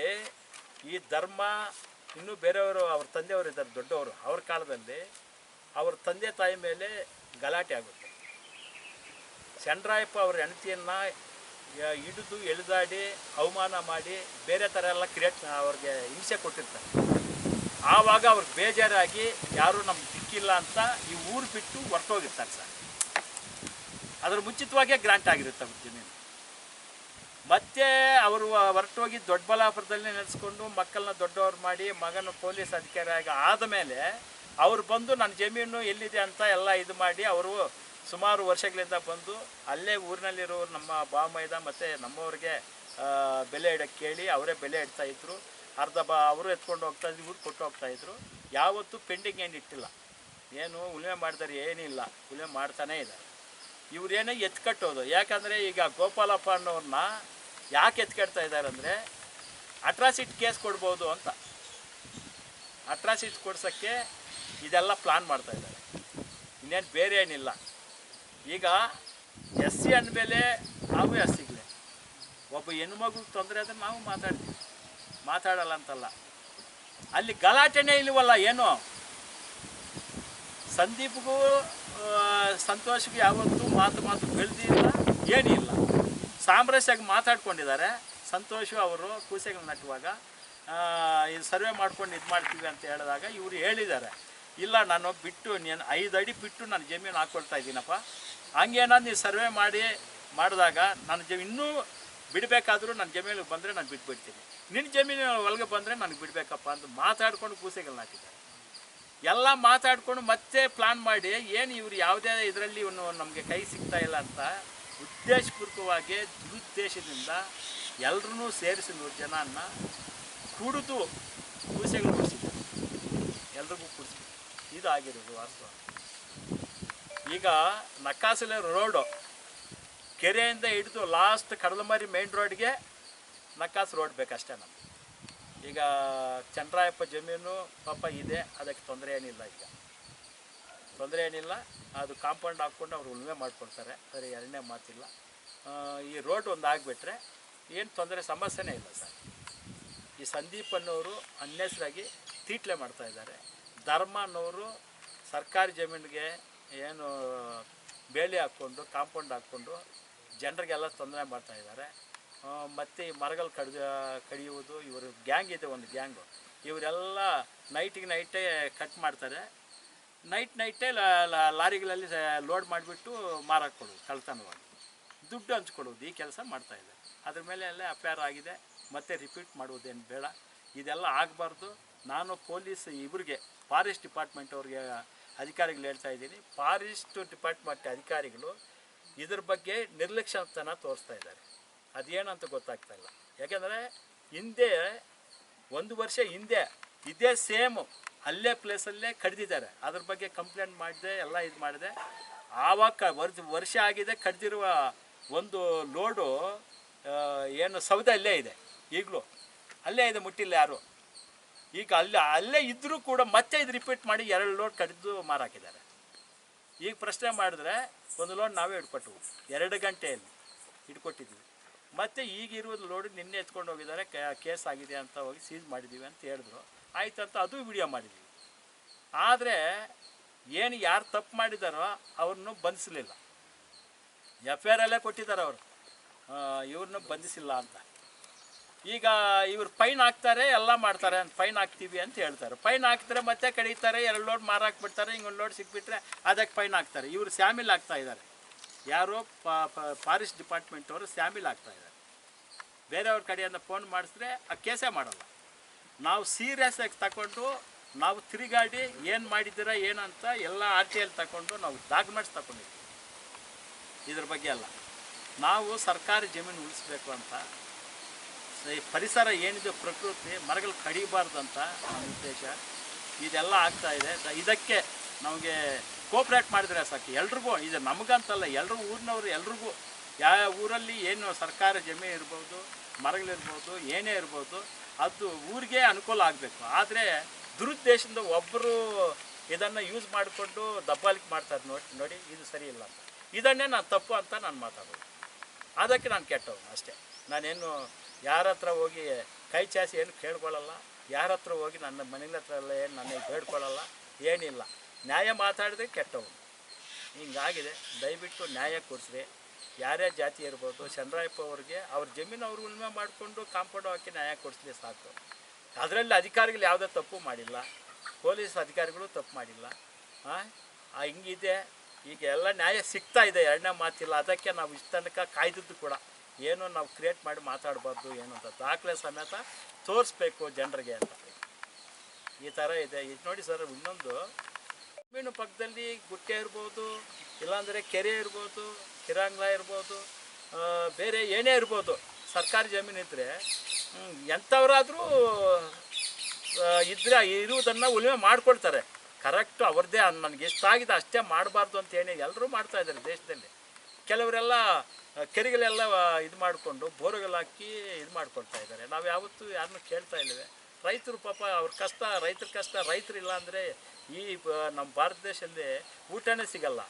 ಈ ಧರ್ಮ ಇನ್ನೂ ಬೇರೆಯವರು ಅವ್ರ ತಂದೆಯವರು ಇದ್ದಾರೆ ದೊಡ್ಡವರು, ಅವ್ರ ಕಾಲದಲ್ಲಿ ಅವ್ರ ತಂದೆ ತಾಯಿ ಮೇಲೆ ಗಲಾಟೆ ಆಗುತ್ತೆ. ಚಂದ್ರಾಯಪ್ಪ ಅವ್ರ ಹೆಂಡತಿಯನ್ನು ಹಿಡಿದು ಎಳೆದಾಡಿ ಅವಮಾನ ಮಾಡಿ ಬೇರೆ ಥರ ಎಲ್ಲ ಅವ್ರಿಗೆ ಹಿಂಸೆ ಕೊಟ್ಟಿರ್ತಾರೆ. ಆವಾಗ ಅವ್ರಿಗೆ ಬೇಜಾರಾಗಿ ಯಾರೂ ನಮ್ಗೆ ದಿಕ್ಕಿಲ್ಲ ಅಂತ ಈ ಊರು ಬಿಟ್ಟು ಹೊರಟೋಗಿರ್ತಾರೆ ಸರ್. ಅದ್ರ ಮುಂಚಿತವಾಗೇ ಗ್ರಾಂಟ್ ಆಗಿರುತ್ತೆ ಅವ್ರ ಜಮೀನು. ಮತ್ತೆ ಅವರು ಹೊರಟೋಗಿ ದೊಡ್ಡಬಳ್ಳಾಪುರದಲ್ಲಿ ನೆಲೆಸ್ಕೊಂಡು ಮಕ್ಕಳನ್ನ ದೊಡ್ಡವ್ರು ಮಾಡಿ ಮಗನ ಪೊಲೀಸ್ ಅಧಿಕಾರಿ ಆಗಿ ಆದಮೇಲೆ ಅವ್ರು ಬಂದು ನನ್ನ ಜಮೀನು ಎಲ್ಲಿದೆ ಅಂತ ಎಲ್ಲ ಇದು ಮಾಡಿ ಅವರು ಸುಮಾರು ವರ್ಷಗಳಿಂದ ಬಂದು ಅಲ್ಲೇ ಊರಿನಲ್ಲಿರೋರು ನಮ್ಮ ಬಾಮೈದ ಮತ್ತು ನಮ್ಮವ್ರಿಗೆ ಬೆಲೆ ಇಡೋಕ್ಕೆ ಕೇಳಿ ಅವರೇ ಬೆಲೆ ಇಡ್ತಾಯಿದ್ರು. ಅರ್ಧ ಅವರು ಎತ್ಕೊಂಡು ಹೋಗ್ತಾಯಿದ್ರು, ಇವ್ರು ಕೊಟ್ಟು ಹೋಗ್ತಾಯಿದ್ರು. ಯಾವತ್ತೂ ಪೆಂಡಿಂಗ್ ಏನು ಇಟ್ಟಿಲ್ಲ, ಏನು ಉಳುಮೆ ಮಾಡಿದಾರೆ ಏನಿಲ್ಲ, ಉಳುಮೆ ಮಾಡ್ತಾನೇ ಇದ್ದಾರೆ. ಇವ್ರೇನೇ ಎತ್ಕಟ್ಟೋದು. ಯಾಕಂದರೆ ಈಗ ಗೋಪಾಲಪ್ಪ ಅನ್ನೋರನ್ನ ಯಾಕೆ ಎತ್ಕಟ್ತಾ ಇದ್ದಾರೆ ಅಂದರೆ ಅಟ್ರಾಸಿಟಿ ಕೇಸ್ ಕೊಡ್ಬೋದು ಅಂತ. ಅಟ್ರಾಸಿಟಿ ಕೊಡ್ಸೋಕ್ಕೆ ಇದೆಲ್ಲ ಪ್ಲಾನ್ ಮಾಡ್ತಾಯಿದ್ದಾರೆ, ಇನ್ನೇನು ಬೇರೆ ಏನಿಲ್ಲ. ಈಗ ಎಸ್ ಸಿ ಅಂದಮೇಲೆ ನಾವು ಎಸ್ ಸಿಗಲೆ, ಒಬ್ಬ ಹೆಣ್ಮಗುಗೆ ತೊಂದರೆ ಆದರೆ ನಾವು ಮಾತಾಡ್ತೀವಿ, ಮಾತಾಡಲ್ಲ ಅಂತಲ್ಲ. ಅಲ್ಲಿ ಗಲಾಟೆನೇ ಇಲ್ವಲ್ಲ ಏನು. ಸಂದೀಪ್ಗೂ ಸಂತೋಷ್ಗೂ ಯಾವತ್ತೂ ಮಾತು ಬೆಳೆದಿಲ್ಲ, ಏನಿಲ್ಲ. ಸಾಮರಸ್ಯಾಗಿ ಮಾತಾಡ್ಕೊಂಡಿದ್ದಾರೆ. ಸಂತೋಷು ಅವರು ಕೂಸೆಗಳು ನಟ್ಟುವಾಗ ಇದು ಸರ್ವೆ ಮಾಡ್ಕೊಂಡು ಇದು ಮಾಡ್ತೀವಿ ಅಂತ ಹೇಳಿದಾಗ ಇವರು ಹೇಳಿದ್ದಾರೆ, ಇಲ್ಲ ನಾನು ಬಿಟ್ಟು ನೀನು 5 ಅಡಿ ಬಿಟ್ಟು ನಾನು ಜಮೀನು ಹಾಕ್ಕೊಳ್ತಾ ಇದ್ದೀನಪ್ಪ, ಹಂಗೇನಾದ್ರು ನೀವು ಸರ್ವೆ ಮಾಡಿದಾಗ ನನ್ನ ಇನ್ನೂ ಬಿಡಬೇಕಾದ್ರೂ ನನ್ನ ಜಮೀನಿಗೆ ಬಂದರೆ ನಾನು ಬಿಟ್ಬಿಡ್ತೀನಿ, ನಿನ್ನ ಜಮೀನು ಒಳಗೆ ಬಂದರೆ ನನಗೆ ಬಿಡಬೇಕಪ್ಪ ಅಂತ ಮಾತಾಡ್ಕೊಂಡು ಕೂಸೆಗಳನ್ನ ಹಾಕಿದ್ದಾರೆ. ಎಲ್ಲ ಮಾತಾಡ್ಕೊಂಡು ಮತ್ತೆ ಪ್ಲಾನ್ ಮಾಡಿ ಏನು ಇವರು ಯಾವುದೇ ಇದರಲ್ಲಿ ಇವನು ನಮಗೆ ಕೈ ಸಿಗ್ತಾ ಇಲ್ಲ ಅಂತ ಉದ್ದೇಶಪೂರ್ವಕವಾಗಿ ದುರುದ್ದೇಶದಿಂದ ಎಲ್ಲರೂ ಸೇರಿಸಿ 100 ಜನನ್ನ ಕುಡಿದು ಕೂಸೆಗಳು ಕುಡಿಸಿದ್ದಾರೆ, ಎಲ್ರಿಗೂ ಕುಡಿಸಿದ್ರು. ಇದು ಆಗಿರೋದು ವಾಸ್ತವ. ಈಗ ನಕ್ಕಾಸಲೆ ರೋಡು ಕೆರೆಯಿಂದ ಹಿಡಿದು ಲಾಸ್ಟ್ ಕಡಲಮರಿ ಮೇನ್ ರೋಡ್ಗೆ ನಕ್ಕಾಸು ರೋಡ್ ಬೇಕಷ್ಟೇ ನಮಗೆ. ಈಗ ಚಂದ್ರಾಯಪ್ಪ ಜಮೀನು ಪಾಪ ಇದೆ, ಅದಕ್ಕೆ ತೊಂದರೆ ಏನಿಲ್ಲ, ಈಗ ತೊಂದರೆ ಏನಿಲ್ಲ. ಅದು ಕಾಂಪೌಂಡ್ ಹಾಕ್ಕೊಂಡು ಅವ್ರು ಉಳುಮೆ ಮಾಡ್ಕೊಳ್ತಾರೆ, ಸರಿ, ಎರಡನೇ ಮಾತಿಲ್ಲ. ಈ ರೋಡ್ ಒಂದು ಆಗಿಬಿಟ್ರೆ ಏನು ತೊಂದರೆ ಸಮಸ್ಯೆನೇ ಇಲ್ಲ ಸರ್. ಈ ಸಂದೀಪ್ ಅನ್ನೋರು ಅನ್ನೆಸರಾಗಿ ತೀಟ್ಲೆ ಮಾಡ್ತಾಯಿದ್ದಾರೆ. ಧರ್ಮ ಅನ್ನೋರು ಸರ್ಕಾರಿ ಜಮೀನಿಗೆ ಏನು ಬೇಲಿ ಹಾಕ್ಕೊಂಡು ಕಾಂಪೌಂಡ್ ಹಾಕ್ಕೊಂಡು ಜನರಿಗೆಲ್ಲ ತೊಂದರೆ ಮಾಡ್ತಾಯಿದ್ದಾರೆ. ಮತ್ತು ಈ ಮರಗಳು ಕಡಿಯುವುದು, ಇವರು ಗ್ಯಾಂಗ್ ಇದೆ, ಒಂದು ಗ್ಯಾಂಗು. ಇವರೆಲ್ಲ ನೈಟೇ ಕಟ್ ಮಾಡ್ತಾರೆ, ನೈಟೇ ಲಾರಿಗಳಲ್ಲಿ ಲೋಡ್ ಮಾಡಿಬಿಟ್ಟು ಮಾರಕ್ಕೆ ಕೊಡೋದು, ಕಳ್ತನವಾಗಿ ದುಡ್ಡು ಹಂಚ್ಕೊಡೋದು, ಈ ಕೆಲಸ ಮಾಡ್ತಾಯಿದ್ದಾರೆ. ಅದ್ರ ಮೇಲೆ ಎಲ್ಲ ಅಫೇರ್ ಆಗಿದೆ, ಮತ್ತೆ ರಿಪೀಟ್ ಮಾಡುವುದೇನು ಬೇಡ, ಇದೆಲ್ಲ ಆಗಬಾರ್ದು. ನಾನು ಪೊಲೀಸ್ ಇವ್ರಿಗೆ ಫಾರೆಸ್ಟ್ ಡಿಪಾರ್ಟ್ಮೆಂಟ್ ಅವ್ರಿಗೆ ಅಧಿಕಾರಿಗಳು ಹೇಳ್ತಾ ಇದ್ದೀನಿ, ಫಾರೆಸ್ಟ್ ಡಿಪಾರ್ಟ್ಮೆಂಟ್ ಅಧಿಕಾರಿಗಳು ಇದ್ರ ಬಗ್ಗೆ ನಿರ್ಲಕ್ಷ್ಯತನ ತೋರಿಸ್ತಾ ಇದ್ದಾರೆ. ಅದೇನಂತ ಗೊತ್ತಾಗ್ತಾ ಇಲ್ಲ. ಯಾಕೆಂದರೆ ಹಿಂದೆ 1 ವರ್ಷ ಹಿಂದೆ ಇದೇ ಸೇಮು ಅಲ್ಲೇ ಪ್ಲೇಸಲ್ಲೇ ಕಡ್ದಿದ್ದಾರೆ. ಅದ್ರ ಬಗ್ಗೆ ಕಂಪ್ಲೇಂಟ್ ಮಾಡಿದೆ, ಎಲ್ಲ ಇದು ಮಾಡಿದೆ. ಆವಾಗ ವರ್ಷ ಆಗಿದೆ, ಕಡ್ದಿರುವ ಒಂದು ಲೋಡು ಏನು ಸೌದೆ ಅಲ್ಲೇ ಇದೆ, ಈಗಲೂ ಅಲ್ಲೇ ಇದೆ, ಮುಟ್ಟಿಲ್ಲ ಯಾರು. ಈಗ ಅಲ್ಲೇ ಇದ್ದರೂ ಕೂಡ ಮತ್ತೆ ಇದು ರಿಪೀಟ್ ಮಾಡಿ 2 ಲೋಡ್ ಕಡಿದು ಮಾರಾಕಿದ್ದಾರೆ. ಈಗ ಪ್ರಶ್ನೆ ಮಾಡಿದ್ರೆ 1 ಲೋಡ್ ನಾವೇ ಹಿಡ್ಕೊಟ್ಟು 2 ಗಂಟೆಯಲ್ಲಿ ಹಿಡ್ಕೊಟ್ಟಿದ್ವಿ. ಮತ್ತು ಈಗಿರುವುದು ಲೋಡ್ ನಿನ್ನೆ ಎತ್ಕೊಂಡು ಹೋಗಿದ್ದಾರೆ, ಕೇಸ್ ಆಗಿದೆ ಅಂತ ಹೋಗಿ ಸೀಸ್ ಮಾಡಿದ್ದೀವಿ ಅಂತ ಹೇಳಿದ್ರು. ಆಯ್ತು ಅಂತ ಅದು ವಿಡಿಯೋ ಮಾಡಿದ್ವಿ. ಆದರೆ ಏನು ಯಾರು ತಪ್ಪು ಮಾಡಿದಾರೋ ಅವ್ರನ್ನೂ ಬಂಧಿಸಲಿಲ್ಲ, FIR ಅಲ್ಲೇ ಕೊಟ್ಟಿದ್ದಾರೆ ಅವರು, ಇವ್ರನ್ನೂ ಬಂಧಿಸಿಲ್ಲ ಅಂತ. ಈಗ ಇವ್ರು ಫೈನ್ ಹಾಕ್ತಾರೆ, ಎಲ್ಲ ಮಾಡ್ತಾರೆ, ಅಂತ ಫೈನ್ ಹಾಕ್ತೀವಿ ಅಂತ ಹೇಳ್ತಾರೆ. ಫೈನ್ ಹಾಕ್ತಾರೆ, ಮತ್ತೆ ಕಡಿತಾರೆ, 2 ಲೋಡ್ ಮಾರಾಕ್ಬಿಡ್ತಾರೆ. ಹಿಂಗೊಂದು ಲೋಡ್ ಸಿಕ್ಬಿಟ್ರೆ ಅದಕ್ಕೆ ಫೈನ್ ಹಾಕ್ತಾರೆ. ಇವರು ಸ್ಯಾಮಿಲ್ ಆಗ್ತಾ ಇದ್ದಾರೆ, ಯಾರೋ ಫಾರೆಸ್ಟ್ ಡಿಪಾರ್ಟ್ಮೆಂಟ್ ಅವರು ಸ್ಯಾಮಿಲ್ ಆಗ್ತಾಯಿದ್ದಾರೆ. ಬೇರೆಯವ್ರ ಕಡೆಯಿಂದ ಫೋನ್ ಮಾಡಿಸಿದ್ರೆ ಆ ಕೇಸೇ ಮಾಡಲ್ಲ. ನಾವು ಸೀರಿಯಸ್ ಆಗಿ ತಗೊಂಡು ನಾವು ತಿರುಗಾಡಿ ಏನು ಮಾಡಿದ್ದೀರಾ ಏನಂತ ಎಲ್ಲ RTL ತಗೊಂಡು ನಾವು ಡಾಕ್ಯುಮೆಂಟ್ಸ್ ತಗೊಂಡಿದ್ದೀವಿ. ಇದ್ರ ಬಗ್ಗೆ ಎಲ್ಲ ನಾವು ಸರ್ಕಾರಿ ಜಮೀನು ಉಳಿಸ್ಬೇಕು ಅಂತ, ಈ ಪರಿಸರ ಏನಿದೆ ಪ್ರಕೃತಿ ಮರಗಳು ಕಡಿಬಾರ್ದು ಅಂತ ನಮ್ಮ ಉದ್ದೇಶ. ಇದೆಲ್ಲ ಆಗ್ತಾಯಿದೆ. ಇದಕ್ಕೆ ನಮಗೆ ಕೋಪ್ರೇಟ್ ಮಾಡಿದರೆ ಸಾಕು ಎಲ್ರಿಗೂ. ಇದು ನಮಗಂತಲ್ಲ, ಎಲ್ಲರೂ ಊರಿನವರು ಎಲ್ರಿಗೂ, ಯಾವ ಊರಲ್ಲಿ ಏನು ಸರ್ಕಾರ ಜಮೀನು ಇರ್ಬೋದು, ಮರಗಳಿರ್ಬೋದು, ಏನೇ ಇರ್ಬೋದು, ಅದು ಊರಿಗೆ ಅನುಕೂಲ ಆಗಬೇಕು. ಆದರೆ ದುರುದ್ದೇಶದಿಂದ ಒಬ್ಬರು ಇದನ್ನು ಯೂಸ್ ಮಾಡಿಕೊಂಡು ದಬ್ಬಾಳಿಕೆ ಮಾಡ್ತಾರೆ. ನೋಡಿ ಇದು ಸರಿ ಇಲ್ಲ ಅಂತ, ಇದನ್ನೇ ನಾನು ತಪ್ಪು ಅಂತ ನಾನು ಮಾತಾಡೋದು. ಅದಕ್ಕೆ ನಾನು ಕೆಟ್ಟವನು ಅಷ್ಟೇ. ನಾನೇನು ಯಾರ ಹತ್ರ ಹೋಗಿ ಕೈ ಚಾಚಿ ಏನು ಕೇಳ್ಕೊಳ್ಳಲ್ಲ, ಯಾರ ಹತ್ರ ಹೋಗಿ ನನ್ನ ಮನೆಗಳ ಹತ್ರ ಎಲ್ಲ ಏನು ನನಗೆ ಬೇಡ್ಕೊಳ್ಳಲ್ಲ, ಏನಿಲ್ಲ. ನ್ಯಾಯ ಮಾತಾಡಿದ್ರೆ ಕೆಟ್ಟವು. ಹಿಂಗಾಗಿದೆ. ದಯವಿಟ್ಟು ನ್ಯಾಯ ಕೊಡಿಸ್ರಿ. ಯಾರೇ ಜಾತಿ ಇರ್ಬೋದು, ಚಂದ್ರಾಯಪ್ಪ ಅವ್ರಿಗೆ ಅವ್ರ ಜಮೀನು ಅವ್ರು ಉಳುಮೆ ಮಾಡಿಕೊಂಡು ಕಾಂಪೌಂಡ್ ಹಾಕಿ ನ್ಯಾಯ ಕೊಡಿಸ್ಲಿ ಸಾಕು. ಅದರಲ್ಲಿ ಅಧಿಕಾರಿಗಳು ಯಾವುದೇ ತಪ್ಪು ಮಾಡಿಲ್ಲ, ಪೊಲೀಸ್ ಅಧಿಕಾರಿಗಳು ತಪ್ಪು ಮಾಡಿಲ್ಲ. ಹಿಂಗಿದೆ. ಈಗ ಎಲ್ಲ ನ್ಯಾಯ ಸಿಗ್ತಾ ಇದೆ, ಎರಡನೇ ಮಾತಿಲ್ಲ. ಅದಕ್ಕೆ ನಾವು ಇಷ್ಟ ತನಕ ಕಾಯ್ದದ್ದು ಕೂಡ ಏನು ನಾವು ಕ್ರಿಯೇಟ್ ಮಾಡಿ ಮಾತಾಡಬಾರ್ದು ಏನು ಅಂತ ದಾಖಲೆ ಸಮೇತ ತೋರಿಸ್ಬೇಕು ಜನರಿಗೆ ಅಂತ. ಈ ಥರ ಇದೆ. ಇದು ನೋಡಿ ಸರ್, ಇನ್ನೊಂದು ಜಮೀನು ಪಕ್ಕದಲ್ಲಿ ಗುಟ್ಟೆ ಇರ್ಬೋದು, ಇಲ್ಲಾಂದರೆ ಕೆರೆ ಇರ್ಬೋದು, ಕಿರಾಂಗ್ಲ ಇರ್ಬೋದು, ಬೇರೆ ಏನೇ ಇರ್ಬೋದು, ಸರ್ಕಾರಿ ಜಮೀನು ಇದ್ದರೆ ಎಂಥವರಾದರೂ ಇರುವುದನ್ನು ಉಳುಮೆ ಮಾಡ್ಕೊಳ್ತಾರೆ. ಕರೆಕ್ಟು ಅವ್ರದ್ದೇ ನನಗೆ ಎಷ್ಟಾಗಿದೆ ಅಷ್ಟೇ ಮಾಡಬಾರ್ದು ಅಂತ ಏನೇ ಎಲ್ಲರೂ ಮಾಡ್ತಾಯಿದ್ದಾರೆ ದೇಶದಲ್ಲಿ. ಕೆಲವರೆಲ್ಲ ಕೆರೆಗಳೆಲ್ಲ ಇದು ಮಾಡಿಕೊಂಡು ಬೋರ್ಗಳು ಹಾಕಿ ಇದು ಮಾಡ್ಕೊಳ್ತಾ ಇದ್ದಾರೆ. ನಾವು ಯಾವತ್ತೂ ಯಾರನ್ನೂ ಕೇಳ್ತಾ ಇಲ್ಲವೇ? ರೈತರು ಪಾಪ ಅವ್ರ ಕಷ್ಟ, ರೈತರ ಕಷ್ಟ. ರೈತರಿಲ್ಲ ಅಂದರೆ ಈ ನಮ್ಮ ಭಾರತ ದೇಶದಲ್ಲಿ ಊಟನೇ ಸಿಗಲ್ಲ.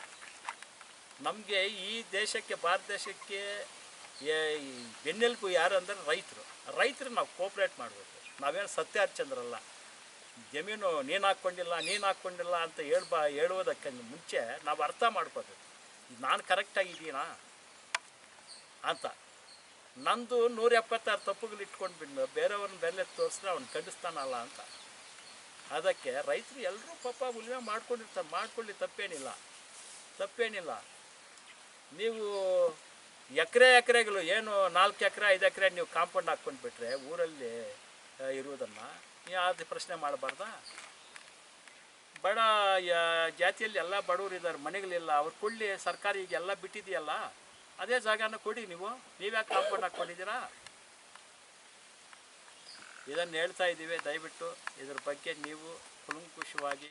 ನಮಗೆ ಈ ದೇಶಕ್ಕೆ, ಭಾರತ ದೇಶಕ್ಕೆ ಬೆನ್ನೆಲುಬು ಯಾರು ಅಂದರೆ ರೈತರು ನಾವು ಕೋಪ್ರೇಟ್ ಮಾಡಬೇಕು. ನಾವೇನು ಸತ್ಯ ಹರಿಶ್ಚಂದ್ರಲ್ಲ. ಜಮೀನು ನೀನು ಹಾಕ್ಕೊಂಡಿಲ್ಲ ಅಂತ ಹೇಳುವುದಕ್ಕೆ ಮುಂಚೆ ನಾವು ಅರ್ಥ ಮಾಡ್ಕೋಬೇಕು, ನಾನು ಕರೆಕ್ಟಾಗಿದ್ದೀನಾ ಅಂತ. ನಂದು 176 ತಪ್ಪುಗಳು ಇಟ್ಕೊಂಡು ಬಿಟ್ಟು ಬೇರೆಯವ್ರನ್ನ ಬೆಲೆ ತೋರಿಸಿದ್ರೆ ಅವ್ನು ಖಂಡಿಸ್ತಾನಲ್ಲ ಅಂತ. ಅದಕ್ಕೆ ರೈತರು ಎಲ್ಲರೂ ಪಾಪ ಉಳುಮೆ ಮಾಡ್ಕೊಂಡಿರ್ತಾರೆ, ಮಾಡ್ಕೊಳ್ಳಿ, ತಪ್ಪೇನಿಲ್ಲ. ನೀವು ಎಕರೆಗಳು ಏನು 4 ಎಕರೆ 5 ಎಕರೆ ನೀವು ಕಾಂಪೌಂಡ್ ಹಾಕ್ಕೊಂಡ್ಬಿಟ್ರೆ ಊರಲ್ಲಿ ಇರುವುದನ್ನು ಯಾವುದು ಪ್ರಶ್ನೆ ಮಾಡಬಾರ್ದಾ? ಬಡ ಜಾತಿಯಲ್ಲಿ ಎಲ್ಲ ಬಡವರು ಇದ್ದಾರೆ, ಮನೆಗಳಿಲ್ಲ, ಅವ್ರು ಕೊಡಲಿ. ಸರ್ಕಾರ ಈಗ ಎಲ್ಲ ಬಿಟ್ಟಿದೆಯಲ್ಲ, ಅದೇ ಜಾಗನ ಕೊಡಿ. ನೀವ್ಯಾಕೆ ಕಾಂಪೌಂಡ್ ಹಾಕ್ಕೊಂಡಿದ್ದೀರಾ? ಇದನ್ನು ಹೇಳ್ತಾ ಇದ್ದೀವಿ. ದಯವಿಟ್ಟು ಇದ್ರ ಬಗ್ಗೆ ನೀವು ಕುಲಂಕುಷವಾಗಿ